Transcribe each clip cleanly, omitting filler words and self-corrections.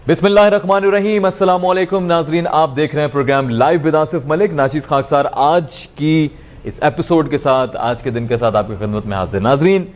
बिस्मिल्लाहिर्रहमानिर्रहीम, अस्सलाम वालेकुम नाजरीन। आप देख रहे हैं programme live with Asif Malik. नाचिस खाकसार आज की इस एपिसोड के साथ, आज के दिन के साथ आपकी खिदमत में हाजिर। नाजरीन,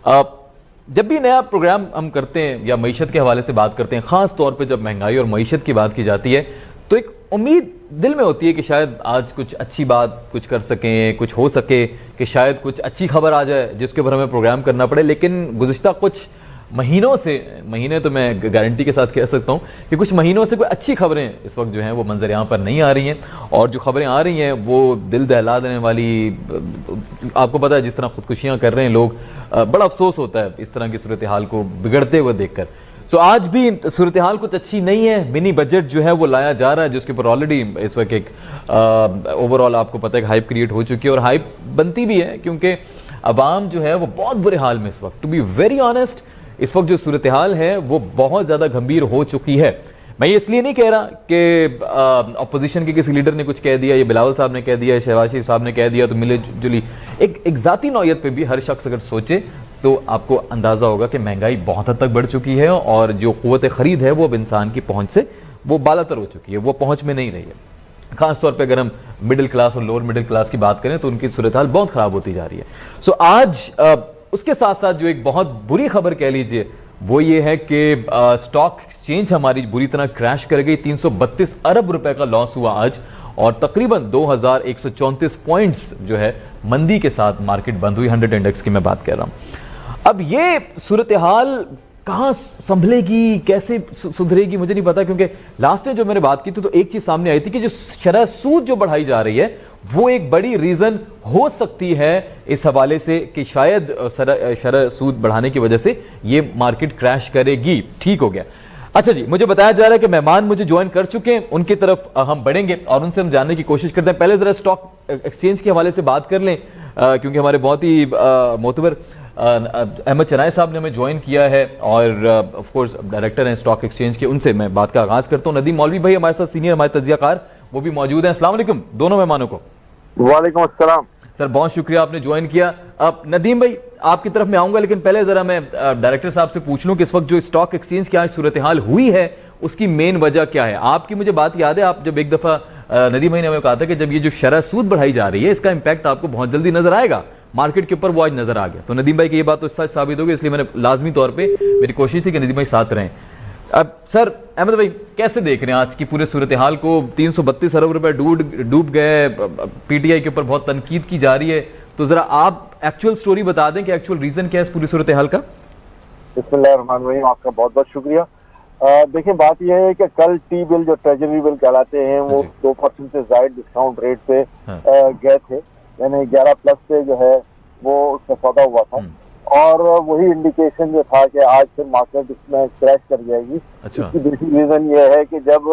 जब भी नया प्रोग्राम हम करते हैं या मईशत के हवाले से बात करते हैं, ख़ास तौर पे जब महंगाई और मईशत की बात की जाती है, तो एक उम्मीद दिल में होती है कि शायद आज कुछ अच्छी बात कुछ कर सकें, कुछ हो सके कि शायद कुछ अच्छी खबर आ जाए जिसके ऊपर हमें प्रोग्राम करना पड़े। लेकिन गुज़िश्ता कुछ महीनों से, महीने तो मैं गारंटी के साथ कह सकता हूँ कि कुछ महीनों से कोई अच्छी खबरें इस वक्त जो हैं वो मंजर यहाँ पर नहीं आ रही हैं। और जो खबरें आ रही हैं वो दिल दहला देने वाली, आपको पता है जिस तरह खुदकुशियाँ कर रहे हैं लोग, बड़ा अफसोस होता है इस तरह की सूरत हाल को बिगड़ते हुए देखकर। सो आज भी सूरत हाल कुछ अच्छी नहीं है। मिनी बजट जो है वो लाया जा रहा है जिसके ऊपर ऑलरेडी इस वक्त एक ओवरऑल आपको पता है कि हाइप क्रिएट हो चुकी है, और हाइप बनती भी है क्योंकि अवाम जो है वो बहुत बुरे हाल में इस वक्त, टू बी वेरी ऑनेस्ट, इस वक्त जो सूरत हाल है वो बहुत ज़्यादा गंभीर हो चुकी है। मैं ये इसलिए नहीं कह रहा कि अपोजिशन के किसी लीडर ने कुछ कह दिया, ये बिलावल साहब ने कह दिया, शहबाज शरीफ साहब ने कह दिया, तो मिले जुली एक ज़ाती नौयत पे भी हर शख्स अगर सोचे तो आपको अंदाज़ा होगा कि महंगाई बहुत हद तक बढ़ चुकी है और जो क़ुव्वत ख़रीद है वो अब इंसान की पहुँच से वो बालातर हो चुकी है, वो पहुँच में नहीं रही है। ख़ासतौर पर अगर हम मिडिल क्लास और लोअर मिडिल क्लास की बात करें तो उनकी सूरत हाल बहुत ख़राब होती जा रही है। सो आज उसके साथ साथ जो एक बहुत बुरी खबर कह लीजिए वो ये है कि स्टॉक एक्सचेंज हमारी बुरी तरह क्रैश कर गई। 332 अरब रुपए का लॉस हुआ आज, और तकरीबन 2134 पॉइंट्स जो है मंदी के साथ मार्केट बंद हुई। 100 इंडेक्स की मैं बात कर रहा हूं। अब ये सूरत हाल कहाँ संभलेगी, कैसे सुधरेगी, मुझे नहीं पता, क्योंकि लास्ट में जो मैंने बात की थी तो एक चीज सामने आई थी कि जो शरह सूद जो बढ़ाई जा रही है वो एक बड़ी रीजन हो सकती है इस हवाले से कि शायद शरह सूद बढ़ाने की वजह से ये मार्केट क्रैश करेगी। ठीक हो गया। अच्छा जी, मुझे बताया जा रहा है कि मेहमान मुझे ज्वाइन कर चुके हैं, उनकी तरफ हम बढ़ेंगे और उनसे हम जानने की कोशिश करते हैं। पहले जरा स्टॉक एक्सचेंज के हवाले से बात कर लें, क्योंकि हमारे बहुत ही मोतबर अहमद चनाई साहब ने हमें ज्वाइन किया है और ऑफ कोर्स डायरेक्टर हैं स्टॉक एक्सचेंज के। उनसे मैं बात का आगाज करता हूं। नदीम मौलवी भाई हमारे साथ सीनियर हमारे तज्जियाकार वो भी मौजूद हैं। अस्सलाम वालेकुम दोनों मेहमानों को। वालेकुम अस्सलाम सर, बहुत शुक्रिया आपने ज्वाइन किया। अब नदीम भाई आपकी तरफ में आऊंगा, लेकिन पहले जरा मैं डायरेक्टर साहब से पूछ लूं कि इस वक्त जो स्टॉक एक्सचेंज की आज सूरत हाल हुई है उसकी मेन वजह क्या है। आपकी मुझे बात याद है, आप जब एक दफा नदीम भाई ने हमें कहा था कि जब ये जो शरह सूद बढ़ाई जा रही है इसका इंपैक्ट आपको बहुत जल्दी नजर आएगा मार्केट के ऊपर, वो आज नजर आ गया। तो नदीम भाई की ये बात तो सच साबित होगी, इसलिए मैंने लाजमी तौर पर मेरी कोशिश थी कि नदीम भाई साथ रहें। अब सर अहमद भाई कैसे देख रहे हैं आज की पूरे सूरत हाल को? 332 अरब रुपए डूब गए, पीटीआई के ऊपर बहुत तनकीद की जा रही है, तो जरा आप एक्चुअल स्टोरी बता दें कि एक्चुअल रीजन क्या है इस पूरी सूरत हाल का। बिस्मिल्लाहिर्रहमानिर्रहीम, आपका बहुत बहुत शुक्रिया। देखिए, बात यह है कि कल टी बिल जो ट्रेजरी बिल कहलाते हैं वो 2% से ज्यादा डिस्काउंट रेट पे गए थे, यानी 11+ से जो है वो उसका सौदा हुआ था, और वही इंडिकेशन जो था कि आज फिर मार्केट इसमें क्रैश कर जाएगी। अच्छा। इसकी बेसिक रीजन ये है कि जब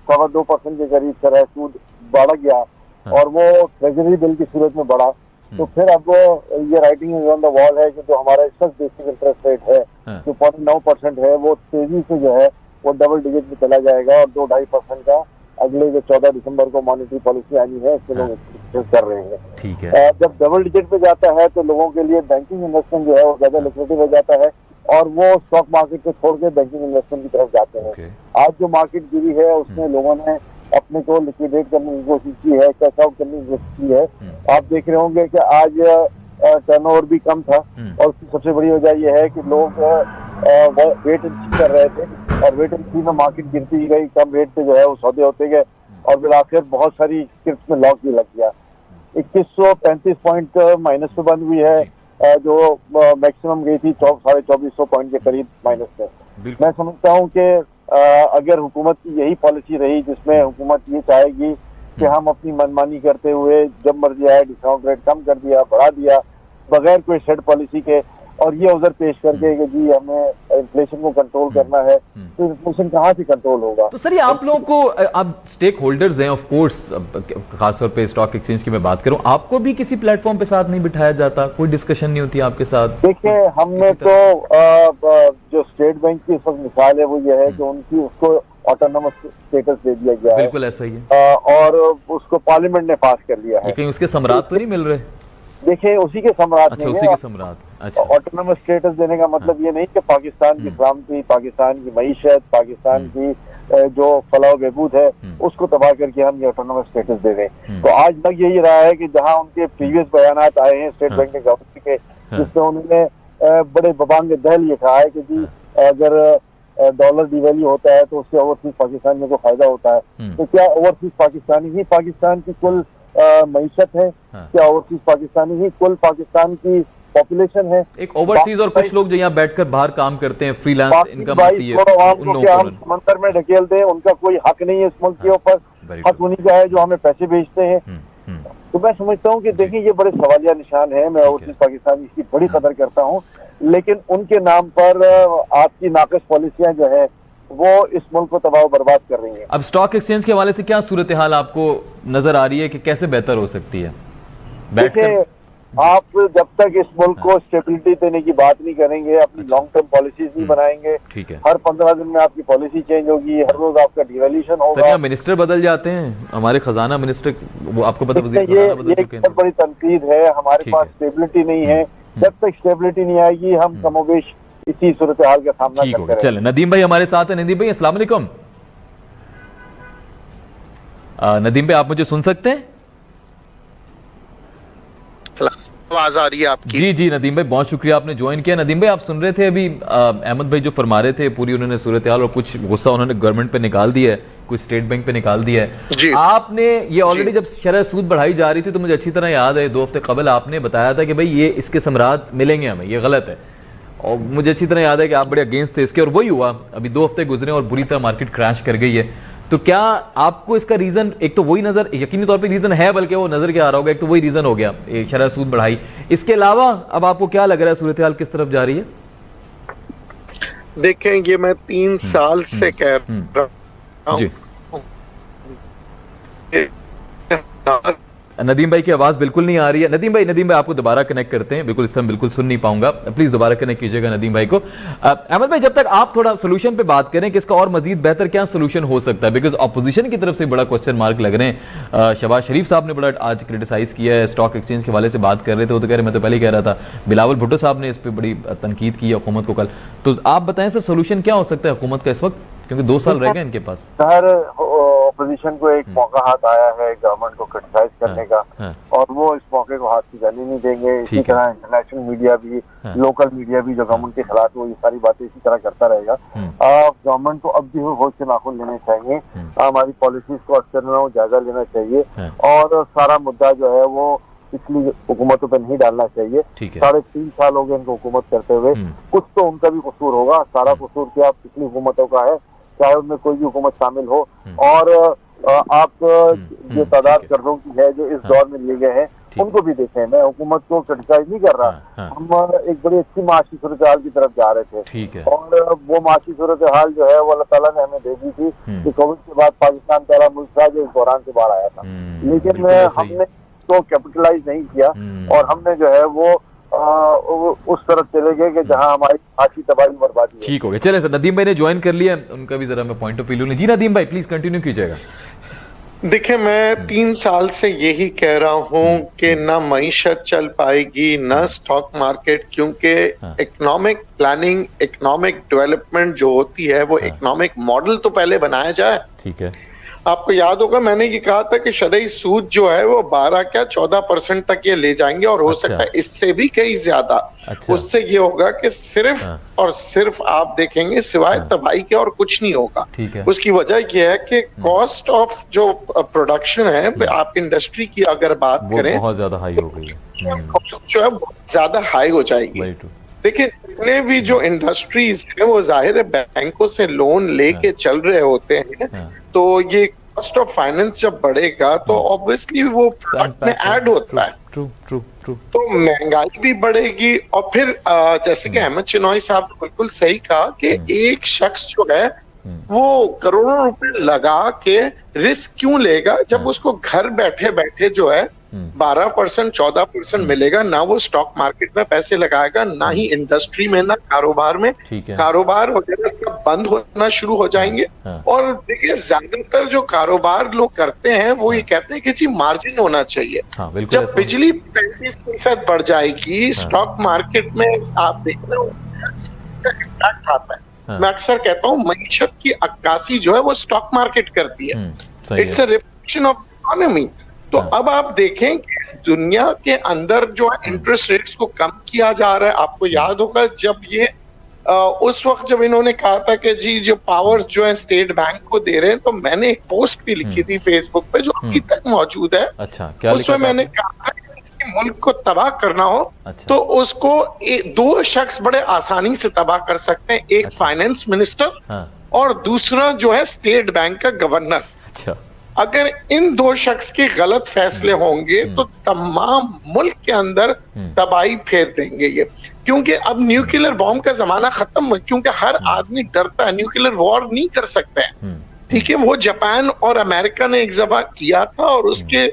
2.25% के करीब शरह सूद बढ़ गया और वो ट्रेजरी बिल की सूरत में बढ़ा, तो फिर अब ये writing is on the wall है कि जो हमारा इस वक्त बेसिक इंटरेस्ट रेट है जो 0.9% है वो तेजी से जो है वो डबल डिजिट में चला जाएगा, और 2-2.5% का अगले जो 14 दिसंबर को मॉनेटरी पॉलिसी आनी है इसमें लोग एक्सपेक्ट कर रहे हैं। ठीक है। जब डबल डिजिट पे जाता है तो लोगों के लिए बैंकिंग इन्वेस्टमेंट जो है वो ज्यादा लिक्विडिटी हो जाता है और वो स्टॉक मार्केट को छोड़ के बैंकिंग इन्वेस्टमेंट की तरफ जाते हैं। आज जो मार्केट गिरी है उसमें लोगों ने अपने को लिक्विडेट करने की कोशिश की है, कैश आउट करने की कोशिश की है। आप देख रहे होंगे कि आज टर्नओवर भी कम था, और उसकी सबसे बड़ी वजह यह है कि लोग वेट एंड सी कर रहे थे, और वेट एंड सी में मार्केट गिरती गई, कम रेट पे जो है वो सौदे होते गए, और फिर आखिर बहुत सारी स्क्रिप्ट में लॉक भी लग गया। 2135 पॉइंट माइनस पे बंद हुई है, जो मैक्सिमम गई थी 2400 पॉइंट के करीब माइनस में। मैं समझता हूँ कि अगर हुकूमत की यही पॉलिसी रही जिसमें हुकूमत ये चाहेगी कि हम अपनी मनमानी करते हुए जब मर्जी आए डिस्काउंट रेट कम कर दिया, बढ़ा दिया, बगैर कोई सेट पॉलिसी के, और ये उधर पेश करके कि जी हमें इन्फ्लेशन को कंट्रोल करना है, तो इन्फ्लेशन कहाँ से कंट्रोल होगा? तो सर ये आप लोगों को, आप स्टेक होल्डर्स हैं ऑफ कोर्स, खासतौर पे स्टॉक एक्सचेंज की मैं बात करूं, आपको भी किसी प्लेटफॉर्म पे साथ नहीं बिठाया जाता, कोई डिस्कशन नहीं होती आपके साथ? देखिए, हमने तो जो स्टेट बैंक की इस वक्त मिसाल है वो ये है कि उनकी उसको ऑटोनोमस स्टेटस दे दिया गया है। बिल्कुल ऐसा ही है, और उसको पार्लियामेंट ने पास कर लिया है। कहीं उसके समरात तो नहीं मिल रहे? देखिए उसी के सम्राट अच्छा, नहीं उसी है। के सम्राट। अच्छा, ऑटोनोमस स्टेटस देने का मतलब ये नहीं कि पाकिस्तान की सलामती, पाकिस्तान की मईशत, पाकिस्तान की जो फलाह बहबूद है उसको तबाह करके हम ये ऑटोनोमस स्टेटस दे दें। तो आज तक यही रहा है कि जहां उनके प्रीवियस बयानात आए हैं स्टेट बैंक के गवर्नर के, जिसमें उन्होंने बड़े बबांग दहल ये कहा है कि जी अगर डॉलर डिवैल्यू होता है तो उससे ओवरसीज पाकिस्तानियों को फायदा होता है। तो क्या ओवरसीज पाकिस्तानी ही पाकिस्तान की कुल मईशत है? क्या ओवरसीज पाकिस्तानी ही कुल पाकिस्तान की पॉपुलेशन है? एक ओवरसीज और कुछ लोग जो यहाँ बैठकर बाहर काम करते हैं, फ्रीलांस इनकम आती है, उन लोगों को हम समंदर में ढकेल दें, उनका कोई हक नहीं है इस मुल्क के ऊपर। हक उन्हीं का है जो हमें पैसे भेजते हैं। तो मैं समझता हूँ कि देखिए ये बड़े सवालिया निशान है। मैं ओवरसीज पाकिस्तानी इसकी बड़ी कदर करता हूँ, लेकिन उनके नाम पर आपकी नाकस पॉलिसियां जो है वो इस मुल्क को तबाह बर्बाद कर रही हैं। अब स्टॉक एक्सचेंज के हवाले से क्या सूरत हाल आपको नजर आ रही है कि कैसे बेहतर हो सकती है? देखिए आप जब तक इस मुल्क को स्टेबिलिटी देने की बात नहीं करेंगे, अपनी लॉन्ग टर्म पॉलिसीज नहीं बनाएंगे, ठीक है, हर 15 दिन में आपकी पॉलिसी चेंज होगी, हर रोज आपका डिवैल्यूएशन होगा। सर, मिनिस्टर बदल जाते हैं, हमारे खजाना मिनिस्टर, वो आपको पता है, ये बहुत बड़ी तनकीद है। हमारे पास स्टेबिलिटी नहीं है। जब तक स्टेबिलिटी नहीं आएगी हम कमोबेश इसी सूरत हाल का सामना करते हैं। चले, नदीम भाई हमारे साथ है। नदीम भाई अस्सलाम वालेकुम। नदीम भाई आप मुझे सुन सकते हैं? आवाज आ रही है आपकी? जी जी नदीम भाई, बहुत शुक्रिया आपने ज्वाइन किया। नदीम भाई आप सुन रहे थे अभी अहमद भाई जो फरमा रहे थे, पूरी उन्होंने सूरत हाल और कुछ गुस्सा उन्होंने गवर्नमेंट पे निकाल दिया है, कुछ स्टेट बैंक पे निकाल दिया है। आपने ये ऑलरेडी जब शरह सूद बढ़ाई जा रही थी तो मुझे अच्छी तरह याद है 2 हफ्ते कबल आपने बताया था कि भाई ये इसके सम्राट मिलेंगे हमें, ये गलत है, और मुझे अच्छी तरह याद है कि आप बड़े अगेंस्ट थे इसके, और वही हुआ। अभी 2 हफ्ते गुजरे और बुरी तरह मार्केट क्रैश कर गई है। तो क्या आपको इसका रीजन, एक तो वही नजर, यकीनी तौर पे रीजन है, बल्कि वो नजर क्या आ रहा होगा, एक तो वही रीजन हो गया शरह सूद बढ़ाई, इसके अलावा अब आपको क्या लग रहा है सूरत हाल किस तरफ जा रही है? देखें ये मैं 3 साल से कह रहा हूं। नदीम भाई की आवाज बिल्कुल नहीं आ रही है। नदीम भाई आपको दोबारा कनेक्ट करते हैं, बिल्कुल इस तरह बिल्कुल सुन नहीं पाऊंगा, प्लीज दोबारा कनेक्ट कीजिएगा नदीम भाई को। अहमद भाई जब तक आप थोड़ा सोल्यूशन पे बात करें कि इसका और मजीद बेहतर क्या सोल्यूशन हो सकता है, बिकॉज अपोजिशन की तरफ से बड़ा क्वेश्चन मार्क लग रहे हैं। शहबाज शरीफ साहब ने बड़ा आज क्रिटिसाइज किया है, स्टॉक एक्सचेंज के हवाले से बात कर रहे थे, वो तो कह रहे मैं तो पहले ही कह रहा था। बिलावल भुट्टो साहब ने इस पर बड़ी तनकीद की हुकूमत को कल। तो आप बताएं सर सोल्यूशन क्या हो सकता है हुकूमत का इस वक्त, क्योंकि 2 साल रह गए इनके पास। अपोजिशन को एक मौका हाथ आया है गवर्नमेंट को क्रिटिसाइज करने का, और वो इस मौके को हाथ की जाने नहीं देंगे। इसी तरह इंटरनेशनल मीडिया भी, लोकल मीडिया भी जो गवर्नमेंट के खिलाफ वो ये सारी बातें इसी तरह करता रहेगा। गवर्नमेंट को अब भी होश से नाखुन लेने चाहिए, हमारी पॉलिसीज को अक्सर जायजा लेना चाहिए, और सारा मुद्दा जो है वो पिछली हुकूमतों पर नहीं डालना चाहिए। 3.5 साल हो गए इनको हुकूमत करते हुए, कुछ तो उनका भी कसूर होगा। सारा कसूर क्या पिछली हुकूमतों का है, चाहे उनमें कोई भी हुकूमत शामिल हो। और आप जो तादाद कर्जों की है जो इस दौर में लिए गए हैं उनको भी देखें। मैं हुकूमत को क्रिटिसाइज नहीं कर रहा, हम एक बड़ी अच्छी माशी सूरत हाल की तरफ जा रहे थे, और वो माशी सूरत हाल जो है वो अल्लाह ताला ने हमें दे दी थी कि कोविड के बाद पाकिस्तान पहला मुल्क था जो इस दौरान से बाहर आया था। लेकिन हमने तो कैपिटलाइज नहीं किया, और हमने जो है वो उस तरफ चले गए कि जहां हमारी आखिरी तबाही बर्बादी है। ठीक हो गया। चले सर, नदीम भाई ने ज्वाइन कर लिया, उनका भी जरा मैं पॉइंट ऑफ व्यू लूं। जी नदीम भाई प्लीज कंटिन्यू कीजिएगा। देखिए मैं 3 साल से यही कह रहा हूं कि ना मईशत चल पाएगी ना स्टॉक मार्केट, क्योंकि इकोनॉमिक प्लानिंग, इकोनॉमिक डेवलपमेंट जो होती है वो इकोनॉमिक मॉडल तो पहले बनाया जाए। ठीक है, आपको याद होगा मैंने ये कहा था कि शरई सूद जो है वो 12 क्या 14% तक ये ले जाएंगे, और हो सकता है इससे भी कहीं ज्यादा। उससे ये होगा कि सिर्फ और सिर्फ आप देखेंगे सिवाय तबाही के और कुछ नहीं होगा। उसकी वजह ये है कि कॉस्ट ऑफ जो प्रोडक्शन है, आप इंडस्ट्री की अगर बात करें, बहुत ज्यादा हाई हो गई है, कॉस्ट जो है बहुत ज्यादा हाई हो जाएगी। देखिए जितने भी जो इंडस्ट्रीज है वो जाहिर है बैंकों से लोन लेके चल रहे होते हैं, तो ये कॉस्ट ऑफ फाइनेंस जब बढ़ेगा तो ऑब्वियसली वो प्रोडक्ट में ऐड होता है। ट्रू। तो महंगाई भी बढ़ेगी, और फिर जैसे कि अहमद चिनॉय साहब ने बिल्कुल सही कहा कि एक शख्स जो है वो करोड़ों रुपए लगा के रिस्क क्यों लेगा जब उसको घर बैठे बैठे जो है 12% 14% मिलेगा, ना वो स्टॉक मार्केट में पैसे लगाएगा, ना ही इंडस्ट्री में, ना कारोबार में। कारोबार वगैरह सब बंद होना शुरू हो जाएंगे। और देखिए ज्यादातर जो कारोबार लोग करते हैं वो ये कहते हैं कि जी मार्जिन होना चाहिए। जब बिजली 35% बढ़ जाएगी स्टॉक मार्केट में, आप देख रहे हो इम्पैक्ट आता है। मैं अक्सर कहता हूँ मईशत की अक्कासी जो है वो स्टॉक मार्केट करती है। It's a reflection of economy. तो अब आप देखें कि दुनिया के अंदर जो है इंटरेस्ट रेट्स को कम किया जा रहा है। आपको याद होगा जब ये उस वक्त जब इन्होंने कहा था कि जी जो पावर्स जो है स्टेट बैंक को दे रहे हैं, तो मैंने एक पोस्ट भी लिखी थी फेसबुक पे जो अभी तक मौजूद है। अच्छा, क्या उसमें मैंने कहा था कि मुल्क को तबाह करना हो तो उसको दो शख्स बड़े आसानी से तबाह कर सकते हैं, एक फाइनेंस मिनिस्टर और दूसरा जो है स्टेट बैंक का गवर्नर। अच्छा, अगर इन दो शख्स के गलत फैसले होंगे तो तमाम मुल्क के अंदर तबाही फेर देंगे ये। क्योंकि अब न्यूक्लियर बॉम्ब का जमाना खत्म है, क्योंकि हर आदमी डरता है, न्यूक्लियर वॉर नहीं कर सकते हैं। ठीक है, वो जापान और अमेरिका ने एक दफा किया था और उसके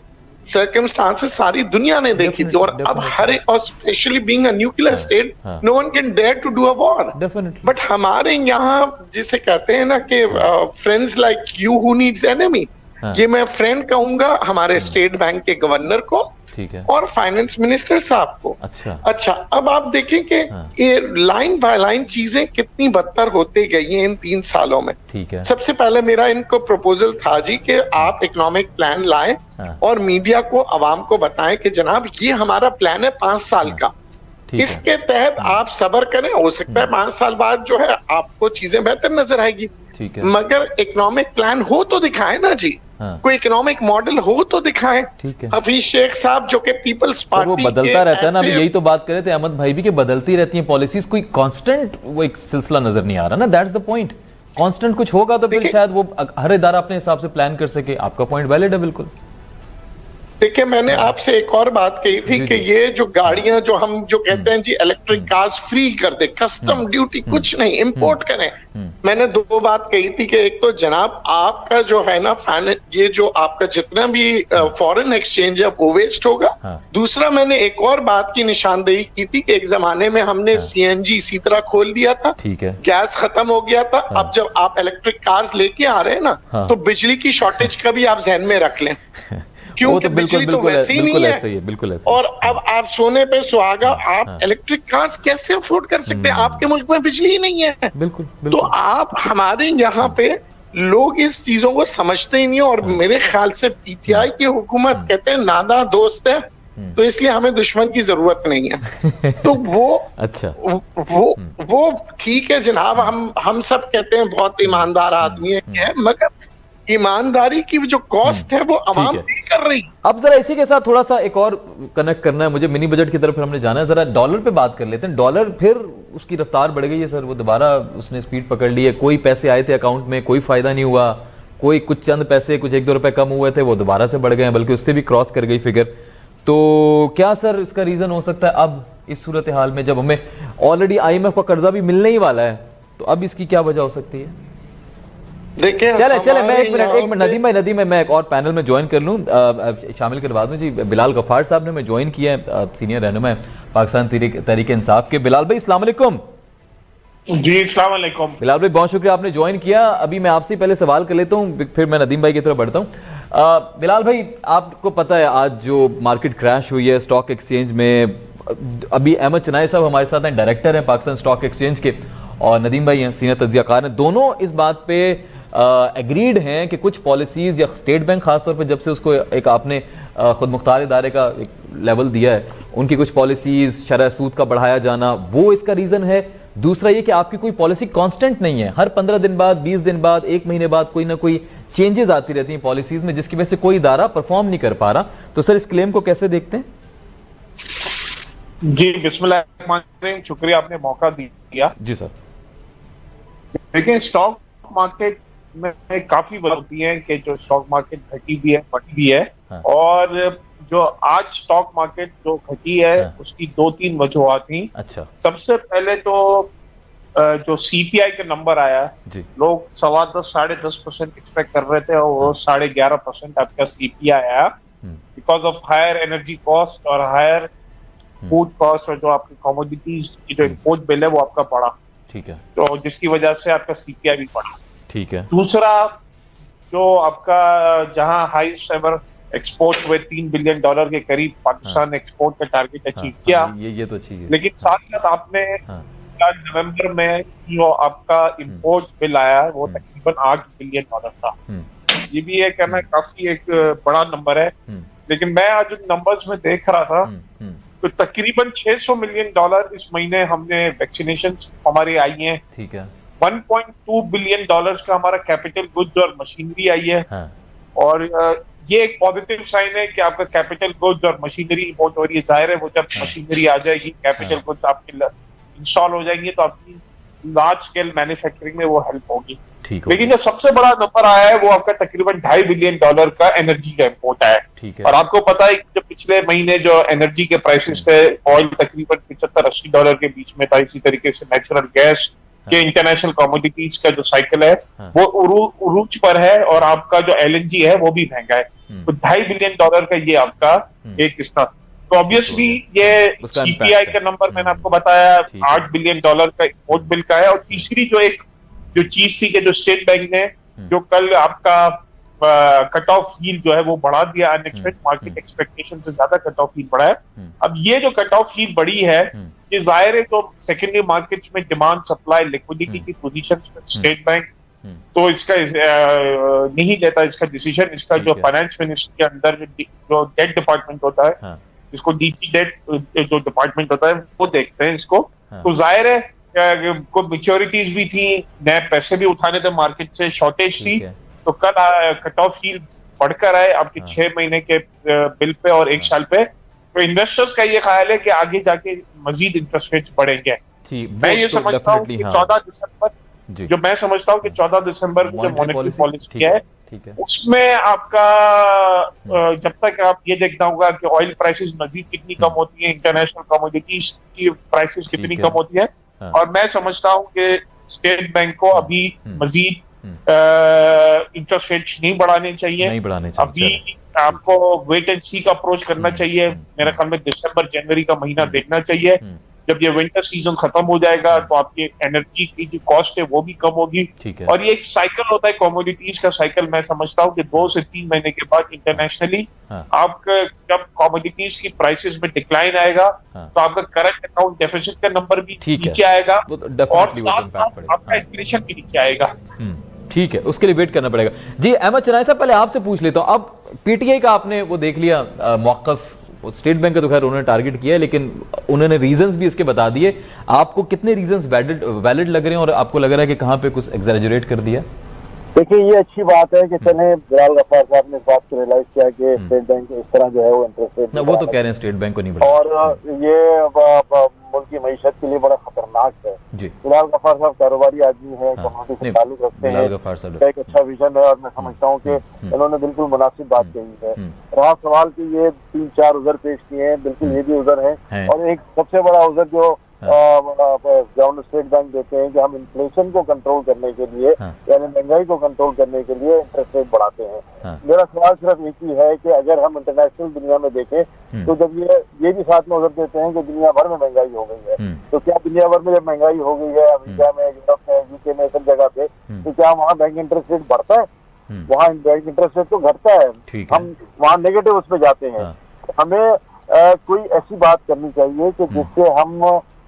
सर्कमस्टांसेस सारी दुनिया ने देखी थी। और अब हर एक, और specially being a nuclear state, no one can dare to do a war. But हमारे यहाँ जिसे कहते हैं ना कि friends like you who needs enemy, ये मैं फ्रेंड कहूंगा हमारे स्टेट बैंक के गवर्नर को, ठीक है, और फाइनेंस मिनिस्टर साहब को। अच्छा, अब आप देखें कि ये लाइन बाय लाइन चीजें कितनी बदतर होती गई हैं इन 3 सालों में। ठीक है, सबसे पहले मेरा इनको प्रपोजल था जी कि आप इकोनॉमिक प्लान लाएं और मीडिया को, आवाम को बताएं कि जनाब ये हमारा प्लान है 5 साल का, इसके तहत आप सब्र करें, हो सकता है 5 साल बाद जो है आपको चीजें बेहतर नजर आएगी। ठीक है, मगर इकोनॉमिक प्लान हो तो दिखाएं ना जी। कोई इकोनॉमिक मॉडल हो तो दिखाएं। हफीज शेख साहब जो कि पीपल्स पार्टी वो बदलता रहता है ना, अभी यही तो बात कर रहे थे अहमद भाई भी, कि बदलती रहती हैं पॉलिसीज, कोई कांस्टेंट वो एक सिलसिला नजर नहीं आ रहा ना। That's the point. कांस्टेंट कुछ होगा तो फिर शायद वो हर इदारा अपने हिसाब से प्लान कर सके। आपका पॉइंट वैलिड है बिल्कुल। देखिए, मैंने आपसे एक और बात कही थी कि ये जो गाड़ियां जो हम जो कहते हैं जी इलेक्ट्रिक कार्स फ्री कर दे, कस्टम ड्यूटी कुछ नहीं, इंपोर्ट करें। मैंने 2 बात कही थी कि एक तो जनाब आपका जो है ना ये जो आपका जितना भी फॉरेन एक्सचेंज है वो वेस्ट होगा। दूसरा मैंने एक और बात की निशानदेही की थी कि एक जमाने में हमने सीएनजी इसी तरह खोल दिया था, ठीक है, गैस खत्म हो गया था। अब जब आप इलेक्ट्रिक कार्स लेके आ रहे हैं ना तो बिजली की शॉर्टेज का भी आप ध्यान में रख लें, क्योंकि बिजली तो वैसे ही नहीं है। बिल्कुल ऐसे। और अब आप सोने पे सुहागा, आप इलेक्ट्रिक कार्स कैसे अफोर्ड कर सकते हैं? आपके मुल्क में बिजली ही नहीं है। बिल्कुल। तो आप हमारे यहाँ पे लोग इस चीजों को समझते ही नहीं, और मेरे ख्याल से पीटीआई की हुकूमत कहते हैं नादा दोस्त है तो इसलिए हमें दुश्मन की जरूरत नहीं है। तो वो अच्छा वो ठीक है जनाब, हम सब कहते हैं बहुत ईमानदार आदमी है, मगर ईमानदारी की जो कॉस्ट है वो आवाम नहीं कर रही। अब जरा इसी के साथ थोड़ा सा एक और कनेक्ट करना है मुझे, मिनी बजट की तरफ हमने जाना है। जरा डॉलर पे बात कर लेते हैं। डॉलर फिर उसकी रफ्तार बढ़ गई है सर, वो दोबारा उसने स्पीड पकड़ ली है। कोई पैसे आए थे अकाउंट में, कोई फायदा नहीं हुआ, कोई कुछ चंद पैसे कुछ 1-2 रुपए कम हुए थे वो दोबारा से बढ़ गए, बल्कि उससे भी क्रॉस कर गई फिगर। तो क्या सर इसका रीजन हो सकता है अब इस सूरत हाल में, जब हमें ऑलरेडी IMF का कर्जा भी मिलने ही वाला है, तो अब इसकी क्या वजह हो सकती है? देखिए चले मैं एक मिनट नदीम मैं एक और पैनल में ज्वाइन कर लूं, शामिल करवा दूं जी। बिलाल गफ्फार साहब ने मैं ज्वाइन किया है, सीनियर रहनुमा पाकिस्तान तहरीक इंसाफ के। बिलाल भाई अस्सलाम वालेकुम। जी अस्सलाम वालेकुम। बिलाल भाई बहुत शुक्रिया आपने ज्वाइन किया। अभी मैं आपसे पहले सवाल कर लेता हूं, फिर मैं नदीम भाई की तरफ बढ़ता हूं। बिलाल भाई आपको पता है आज जो मार्केट क्रैश हुई है स्टॉक एक्सचेंज में, अभी अहमद चनाई साहब हमारे साथ हैं, डायरेक्टर हैं पाकिस्तान स्टॉक एक्सचेंज के, और नदीम भाई हैं सीनियर तज्जियाकार हैं। दोनों इस बात पे एग्रीड हैं कि कुछ पॉलिसीज, या स्टेट बैंक खासतौर पे जब से उसको एक आपने खुद मुख्तार इदारे का एक लेवल दिया है, उनकी कुछ पॉलिसीज, शरह सूद का बढ़ाया जाना, वो इसका रीजन है। दूसरा ये कि आपकी कोई पॉलिसी कांस्टेंट नहीं है, हर 15 दिन बाद, 20 दिन बाद, 1 महीने बाद कोई ना कोई चेंजेस आती रहती हैं पॉलिसीज में, जिसकी वजह से कोई इदारा परफॉर्म नहीं कर पा रहा। तो सर इस क्लेम को कैसे देखते हैं? जी बिस्मिल्लाह, शुक्रिया आपने मौका दिया। जी सर। लेकिन स्टॉक मार्केट में काफी बात होती है कि जो स्टॉक मार्केट घटी भी है, बढ़ी भी है। और जो आज स्टॉक मार्केट जो घटी है उसकी 2-3 वजूहात थी। अच्छा, सबसे पहले तो जो CPI का नंबर आया, लोग 10.25-10.5% एक्सपेक्ट कर रहे थे और वो 11.5% आपका CPI आया, because of higher energy cost और हायर फूड कॉस्ट, और जो आपकी कमोडिटीज की जो इम्पोर्ट बिल है वो आपका बढ़ा, ठीक है, तो जिसकी वजह से आपका सीपीआई भी बढ़ा। ठीक है। दूसरा जो आपका जहां हाईएस्ट एवर एक्सपोर्ट हुए $3 बिलियन के करीब, पाकिस्तान ने एक्सपोर्ट का टारगेट अचीव किया। ये तो अच्छी है। लेकिन साथ साथ आपने नवंबर में जो आपका इम्पोर्ट बिल आया वो तकरीबन $8 बिलियन था। ये भी है कहना काफी एक बड़ा नंबर है। लेकिन मैं आज उन नंबर्स में देख रहा था तो तकरीबन $600 मिलियन इस महीने हमने वैक्सीनेशन हमारी आई हैं। ठीक है। $1.2 बिलियन का हमारा कैपिटल गुड्स और मशीनरी आई है। और ये एक पॉजिटिव साइन है कि आपका कैपिटल गुड्स और मशीनरी इम्पोर्ट हो रही है। जाहिर है वो जब मशीनरी आ जाएगी, कैपिटल गुड्स आपके इंस्टॉल हो जाएंगे तो आपकी लार्ज स्केल मैन्युफैक्चरिंग में वो हेल्प होगी। लेकिन जो सबसे बड़ा नंबर आया है वो आपका तकरीबन $2.5 बिलियन का एनर्जी का इम्पोर्ट आया है। और आपको पता है कि जो पिछले महीने जो एनर्जी के प्राइसेस थे, ऑयल तकरीबन $75-80 के बीच में था। इसी तरीके से नेचुरल गैस के इंटरनेशनल कमोडिटीज का जो साइकिल है वो उरूज पर है, और आपका जो LNG है वो भी महंगा है। तो $2.5 बिलियन का ये आपका एक हिस्सा। तो ऑब्वियसली ये सीपीआई का नंबर मैंने आपको बताया $8 बिलियन का इम्पोर्ट बिल का है। और तीसरी जो चीज थी कि जो स्टेट बैंक ने जो कल आपका कट ऑफ यील्ड जो है वो बढ़ा दिया, अनएक्सपेक्टेड मार्केट एक्सपेक्टेशन से ज्यादा कट ऑफ यील्ड बढ़ा है। अब ये जो कट ऑफ यील्ड बढ़ी है ये जाहिर है तो सेकेंडरी मार्केट्स में डिमांड सप्लाई लिक्विडिटी की पोजीशन स्टेट बैंक तो इसका नहीं लेता इसका डिसीजन। इसका जो फाइनेंस मिनिस्ट्री के अंदर जो डेट डिपार्टमेंट होता है, जिसको डीसी डेट जो डिपार्टमेंट होता है वो देखते हैं इसको। तो जाहिर है कोई मैच्योरिटीज भी थी, नए पैसे भी उठाने थे, मार्केट से शॉर्टेज थी, तो कल कट ऑफ यील्ड बढ़कर आए आपके 6 महीने के बिल पे और 1 साल पे। तो इन्वेस्टर्स का ये ख्याल है कि आगे जाके मजीद इंटरेस्ट रेट्स बढ़ेंगे। मैं ये समझता हूँ कि 14 दिसंबर जो मैं समझता हूँ कि 14 दिसंबर को जो मॉनेटरी पॉलिसी है उसमें आपका जब तक आप ये देखना होगा कि ऑयल प्राइसेस मजीद कितनी कम होती है, इंटरनेशनल कमोडिटीज की प्राइसेस कितनी कम होती है। और मैं समझता हूँ कि स्टेट बैंक को अभी मजीद इंटरेस्ट रेट्स नहीं बढ़ाने चाहिए। अभी आपको वेट एंड सी का अप्रोच करना चाहिए। मेरे ख्याल में दिसंबर जनवरी का महीना देखना चाहिए। जब ये विंटर सीजन खत्म हो जाएगा तो आपकी एनर्जी की जो कॉस्ट है वो भी कम होगी। और ये एक साइकिल होता है कमोडिटीज का साइकिल। मैं समझता हूँ कि 2 से 3 महीने के बाद इंटरनेशनली आपका जब कमोडिटीज की प्राइसेस में डिक्लाइन आएगा तो आपका करंट अकाउंट डेफिसिट का नंबर भी नीचे आएगा और साथ साथ आपका इन्फ्लेशन भी नीचे आएगा। ठीक है, उसके लिए वेट करना पड़ेगा। जी अहमद चनाई साहब, पहले आपसे पूछ लेता हूं, अब पीटीआई का आपने वो देख लिया मौकफ, स्टेट बैंक का तो खैर उन्होंने टारगेट किया लेकिन उन्होंने रीजंस भी इसके बता दिए। आपको कितने रीजंस वैलिड लग रहे हैं और आपको लग रहा है कि कहां पे कुछ एग्जैजरेट कर दिया? देखिए ये अच्छी बात है कि चले बिलाल गफ्फार साहब ने इस बात को रियलाइज किया कि स्टेट बैंक इस तरह जो है वो इंटरेस्ट रेट वो तो कह रहे हैं स्टेट बैंक को नहीं बढ़ा, और ये मुल्क की मईशत के लिए बड़ा खतरनाक है। बिलाल गफ्फार साहब कारोबारी आदमी है, कम्युनिटी से ताल्लुक रखते हैं, एक अच्छा विजन है और मैं समझता हूँ कि इन्होंने बिल्कुल मुनासिब बात कही है। रहा सवाल की ये 3-4 उज़र पेश किए हैं, बिल्कुल ये भी उज़र है। और एक सबसे बड़ा उज़र जो गवर्नर स्टेट बैंक देते हैं कि हम इन्फ्लेशन को कंट्रोल करने के लिए यानी महंगाई को कंट्रोल करने के लिए इंटरेस्ट रेट बढ़ाते हैं। मेरा सवाल सिर्फ एक ही है कि अगर हम इंटरनेशनल दुनिया में देखें तो जब ये भी साथ में उधर देते हैं कि दुनिया भर में महंगाई हो गई है, तो क्या दुनिया भर में जब महंगाई हो गई है अमेरिका में, यूरोप में, यूके में, सब जगह पे, तो क्या वहाँ बैंक इंटरेस्ट रेट बढ़ता है? वहाँ बैंक इंटरेस्ट रेट तो घटता है, हम वहाँ नेगेटिव उस पर जाते हैं। हमें कोई ऐसी बात करनी चाहिए कि जिससे हम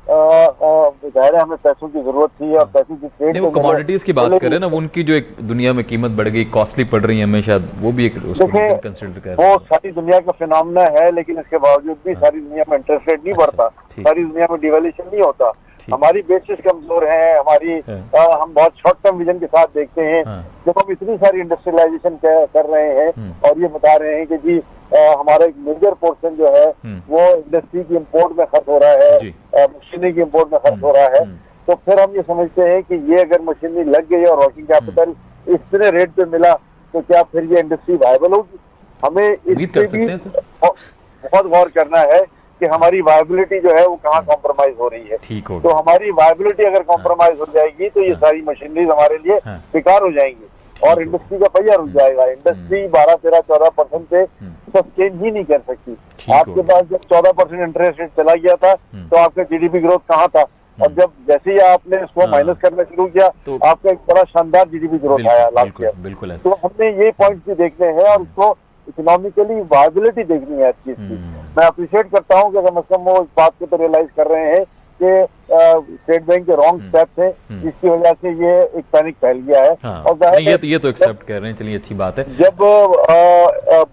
जाहिर है हमें पैसों की जरूरत थी और पैसे की ट्रेड वो कमोडिटीज की बात करें ना, वो उनकी जो एक दुनिया में कीमत बढ़ गई, कॉस्टली पड़ रही है हमेशा, वो भी एक कंसीडर कर वो सारी दुनिया का फिनोमेना है। लेकिन इसके बावजूद भी सारी दुनिया में इंटरेस्ट रेट नहीं बढ़ता, सारी दुनिया में डिवैल्यूएशन नहीं होता। हमारी बेसिस कमजोर है, हमारी हम बहुत शॉर्ट टर्म विजन के साथ देखते हैं। जब हम इतनी सारी इंडस्ट्रियलाइजेशन कर रहे हैं और ये बता रहे हैं कि जी हमारा एक मेजर पोर्शन जो है वो इंडस्ट्री की इंपोर्ट में खर्च हो रहा है, मशीनरी की इंपोर्ट में खर्च हो रहा है, तो फिर हम ये समझते हैं कि ये अगर मशीनरी लग गई और वर्किंग कैपिटल इतने रेट पे मिला तो क्या फिर ये इंडस्ट्री वायबल होगी? हमें इससे भी बहुत गौर करना है कि हमारी वायबिलिटी जो है वो कहाँ कॉम्प्रोमाइज हो रही है। तो हमारी वायबिलिटी अगर कॉम्प्रोमाइज हो जाएगी तो ये सारी मशीनरीज हमारे लिए बेकार हो जाएंगी। और इंडस्ट्री का पहिया रुक जाएगा। इंडस्ट्री 12-13-14% से सस्टेन ही नहीं कर सकती। आपके पास जब 14% इंटरेस्ट रेट चला गया था तो आपका जीडीपी ग्रोथ कहाँ था, और जब जैसे ही आपने इसको माइनस करना शुरू किया तो आपका एक बड़ा शानदार जीडीपी ग्रोथ आया लास्ट ईयर। बिल्कुल। तो हमने ये पॉइंट्स भी देखने हैं और उसको इकोनॉमिकली वायबिलिटी देखनी है इस चीज की। मैं अप्रिशिएट करता हूँ कि कम से कम वो इस बात को तो रियलाइज कर रहे हैं कि स्टेट बैंक के रॉन्ग स्टेप्स हैं, जिसकी वजह से ये एक पैनिक फैल गया है। और ये तो एक्सेप्ट कर रहे हैं, चलिए अच्छी बात है। जब